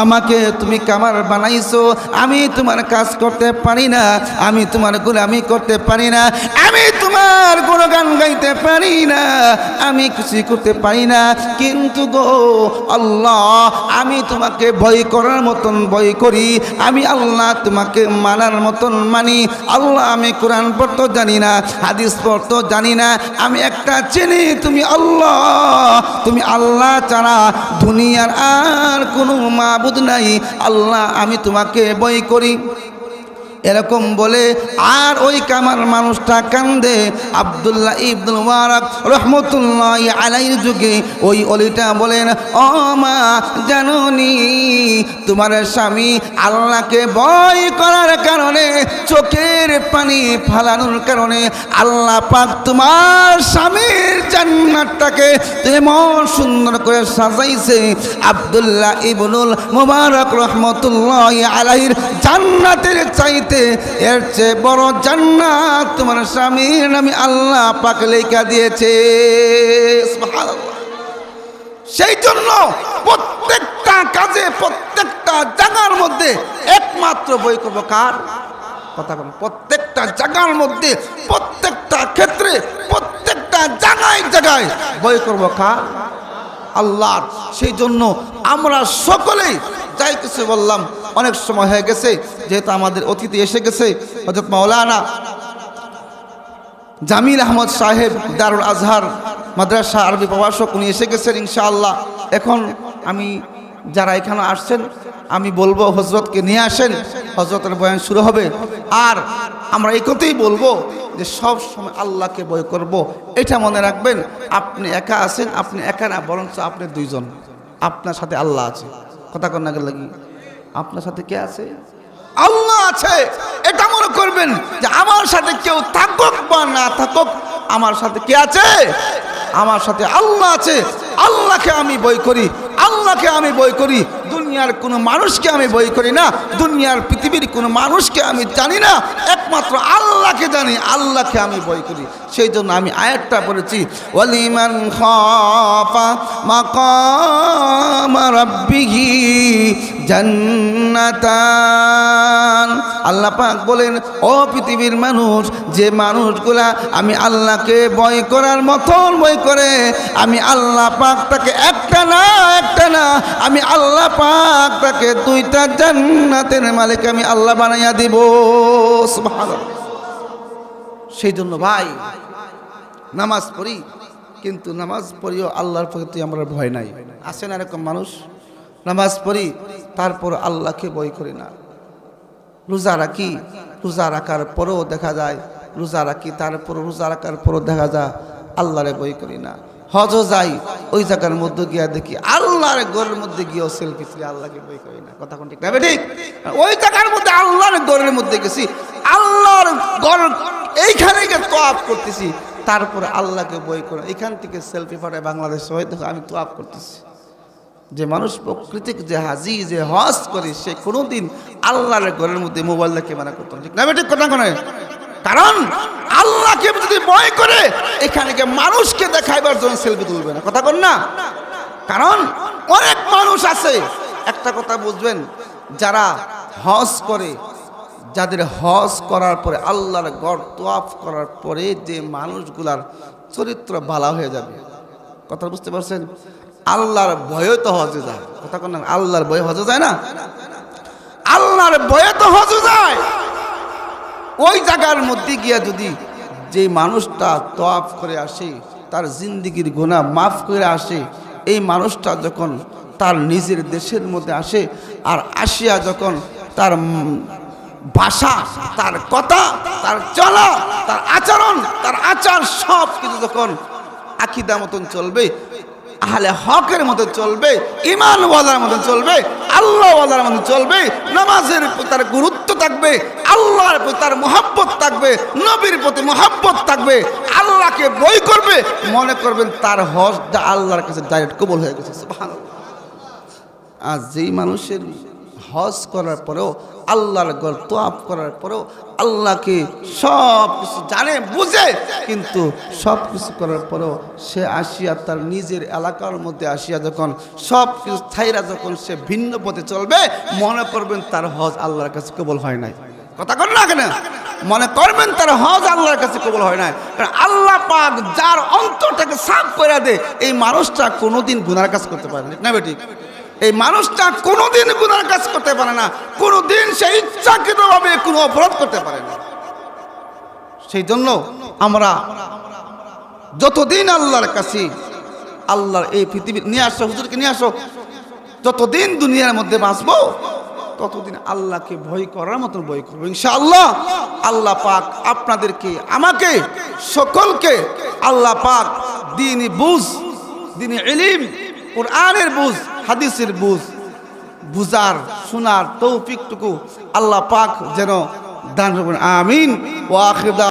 আমাকে তুমি কামার বানাইছো, আমি তোমার কাজ করতে পারি না, আমি তোমার গোলামি করতে পারি না, আমি তোমার গুণগান গাইতে পারি না, আমি কিছু করতে পারি না, কিন্তু গো আল্লাহ আমি তোমাকে ভয় করার মতন ভয় করি, আমি আল্লাহ তোমাকে মানার মতন মানি। আল্লাহ আমি কোরআন পড়তে জানি না, হাদিস পড়তে জানি না, আমি একটা চিনি, তুমি আল্লাহ, তুমি আল্লাহ ছাড়া দুনিয়ার আর কোনো মাবুদ নাই, আল্লাহ আমি তোমাকে ভয় করি। এরকম বলে আর ওই কামার মানুষটা কান্দে। আব্দুল্লাহ ইবনুল মুবারক রহমতুল্লাহি আলাইহির যুগে ওই অলিটা বলেন, ও মা, জানোনি তোমার স্বামী আল্লাহকে ভয় করার কারণে, চোখের পানি ফালানোর কারণে আল্লাহ পাক তোমার স্বামীর জান্নাতটাকে এমন সুন্দর করে সাজাইছে। আব্দুল্লাহ ইবনুল মুবারক রহমতুল্লাহি আলাইহির জান্নাতের চাইতে এর চেয়ে বড় জান্নাত তোমার স্বামীর নামে আল্লাহ পাক লেখা দিয়েছে। সুবহানাল্লাহ। সেই জন্য প্রত্যেকটা কাজে, প্রত্যেকটা জায়গার মধ্যে একমাত্র বই করবো কার কথা বলুন? প্রত্যেকটা জায়গার মধ্যে, প্রত্যেকটা ক্ষেত্রে, প্রত্যেকটা জায়গায় জায়গায় বই করবো কার? আল্লাহর। সেই জন্য আমরা সকলেই যাই কিছু বললাম, অনেক সময় হয়ে গেছে, যেহেতু আমাদের অতিথি এসে গেছে হযরত মাওলানা জামিল আহমদ সাহেব দারুল আজহার মাদ্রাসা আরবি প্রভাষক, উনি এসে গেছেন ইনশাআল্লাহ। এখন আমি যারা এখানে আসছেন আমি বলবো হযরতকে নিয়ে আসেন, হযরতের বয়ান শুরু হবে। আর আমরা এই কথাই বলবো যে সব সময় আল্লাহকে ভয় করব, এটা মনে রাখবেন। আপনি একা আছেন, আপনি একা না, বরঞ্চ আপনি দুইজন, আপনার সাথে আল্লাহ আছে। কথা কন না লাগি, আপনার সাথে কে আছে? আল্লাহ আছে। এটা মনে করবেন যে আমার সাথে কেউ থাকুক বা না থাকুক, আমার সাথে কে আছে? আমার সাথে আল্লাহ আছে, আল্লাহকে আমি ভয় করি, আল্লাহকে আমি ভয় করি। দুনিয়ার কোনো মানুষকে আমি ভয় করি না, দুনিয়ার পৃথিবীর কোনো মানুষকে আমি জানি না, একমাত্র আল্লাহকে জানি, আল্লাহকে আমি ভয় করি। সেই জন্য আমি আয়াতটা পড়েছি, ওয়ালিমান খাফা মাকাম রাব্বিহি জান্নাতান। আল্লাহ পাক বলেন, ও পৃথিবীর মানুষ, যে মানুষগুলা আমি আল্লাহকে ভয় করার মতন ভয় করে, আমি আল্লাহ পাক তাকে একটা না আমি আল্লাহ পাক তাকে 2টা জান্নাতের মালিক আমি আল্লাহ বানাইয়া দিব। সুবহানাল্লাহ। সেই জন্য ভাই নামাজ পড়ি, কিন্তু নামাজ পড়িও আল্লাহর প্রতি আমরা ভয় নাই। আছে না এরকম মানুষ? নামাজ পড়ি তারপর আল্লাহকে ভয় করি না। রোজা রাখি, রোজা রাখার পরেও দেখা যায়, রোজা রাখি তারপর রোজা রাখার পরও দেখা যায় আল্লাহরে ভয় করি না। হজও যাই, ওই জায়গার মধ্যে গিয়া দেখি আল্লাহর ঘরের মধ্যে গিয়েও সেলফি তুলি, আল্লাহকে ভয় করি না। কথা কোন ঠিক না? ঠিক। ওই জায়গার মধ্যে আল্লাহর ঘরের মধ্যে গেছি, আল্লাহর ঘর এইখানে গিয়ে তোয়াফ করতেছি, তারপর আল্লাহকে ভয় করে এখান থেকে সেলফি পাঠায় বাংলাদেশ হয়তো আমি তোয়াফ করতেছি। যে মানুষ প্রকৃতিক যে হাজি যে হজ করে, সে কোনোদিন আল্লাহর ঘরের মধ্যে মোবাইল দেখে মানা করতো না। ঠিক না? ঠিক কথা কোন? কারণ আল্লাহকে যদি ভয় করে এখানে মানুষকে দেখাইবার জন্য সেলফি তুলবে না। কথা বল না? কারণ অনেক মানুষ আছে, একটা কথা বুঝবেন, যারা হজ করে, যাদের হজ করার পরে আল্লাহর ঘর তোয়াফ করার পরে যে মানুষগুলার চরিত্র ভালো হয়ে যাবে। কথা বুঝতে পারছেন? আল্লাহর ভয়ে তো হজে যায়। কথা কোন? আল্লাহর ভয়ে হজে যায় না? আল্লাহর ভয়ে তো হজে যায়। ওই জায়গার মধ্যে গিয়া যদি যে মানুষটা তোয়াফ করে আসে, তার জিন্দিগির গুনাহ মাফ করে আসে, এই মানুষটা যখন তার নিজের দেশের মধ্যে আসে, আর আসিয়া যখন তার ভাষা, তার কথা, তার চলা, তার আচরণ, তার আচার সব কিছু যখন আকীদা মতন চলবে, আহলে হকের মতো চলবে, ঈমানওয়ালার মতো চলবে, আল্লাহওয়ালার মতো চলবে, নামাজের প্রতি তার গুরুত্ব থাকবে, আল্লাহর প্রতি তার মহব্বত থাকবে, নবীর প্রতি মহব্বত থাকবে, আল্লাহকে ভয় করবে, মনে করবেন তার হজটা আল্লাহর কাছে ডাইরেক্ট কবুল হয়ে গেছে। সুবহানাল্লাহ। আর যেই মানুষের হজ করার পরেও আল্লাহর ঘর তোয়াফ করার পরেও আল্লাহকে সব কিছু জানে বুঝে, কিন্তু সব কিছু করার পরেও সে আসিয়া তার নিজের এলাকার মধ্যে আসিয়া যখন সব কিছু ছাইরা যখন সে ভিন্ন পথে চলবে, মনে করবেন তার হজ আল্লাহর কাছে কবুল হয় নাই। কথা কর না কেন? মনে করবেন তার হজ আল্লাহর কাছে কবুল হয় নাই। কারণ আল্লাহ পাক যার অন্তরটাকে সাফ করে দেয়, এই মানুষটা কোনোদিন গুনার কাজ করতে পারে না। বেটি, এই মানুষটা কোনোদিন গুনার কাজ করতে পারে না, কোনোদিন সে ইচ্ছাকৃতভাবে কোনো অপরাধ করতে পারে না। সেই জন্য আমরা যতদিন আল্লাহর কাছে, আল্লাহর এই পৃথিবী নিয়ে আসো, হুজুরকে নিয়ে আসো, যতদিন দুনিয়ার মধ্যে বাঁচবো ততদিন আল্লাহকে ভয় করার মতো ভয় করবো ইনশাআল্লাহ। আল্লাহ পাক আপনাদেরকে, আমাকে, সকলকে আল্লাহ পাক দ্বীনি বুঝ, দ্বীনি ইলম, কুরআনের বুঝ, হাদিসের বুঝ, বুঝার শোনার তৌফিকটুকু আল্লাহ পাক যেন দান করবেন। আমিন। ওয়া আখির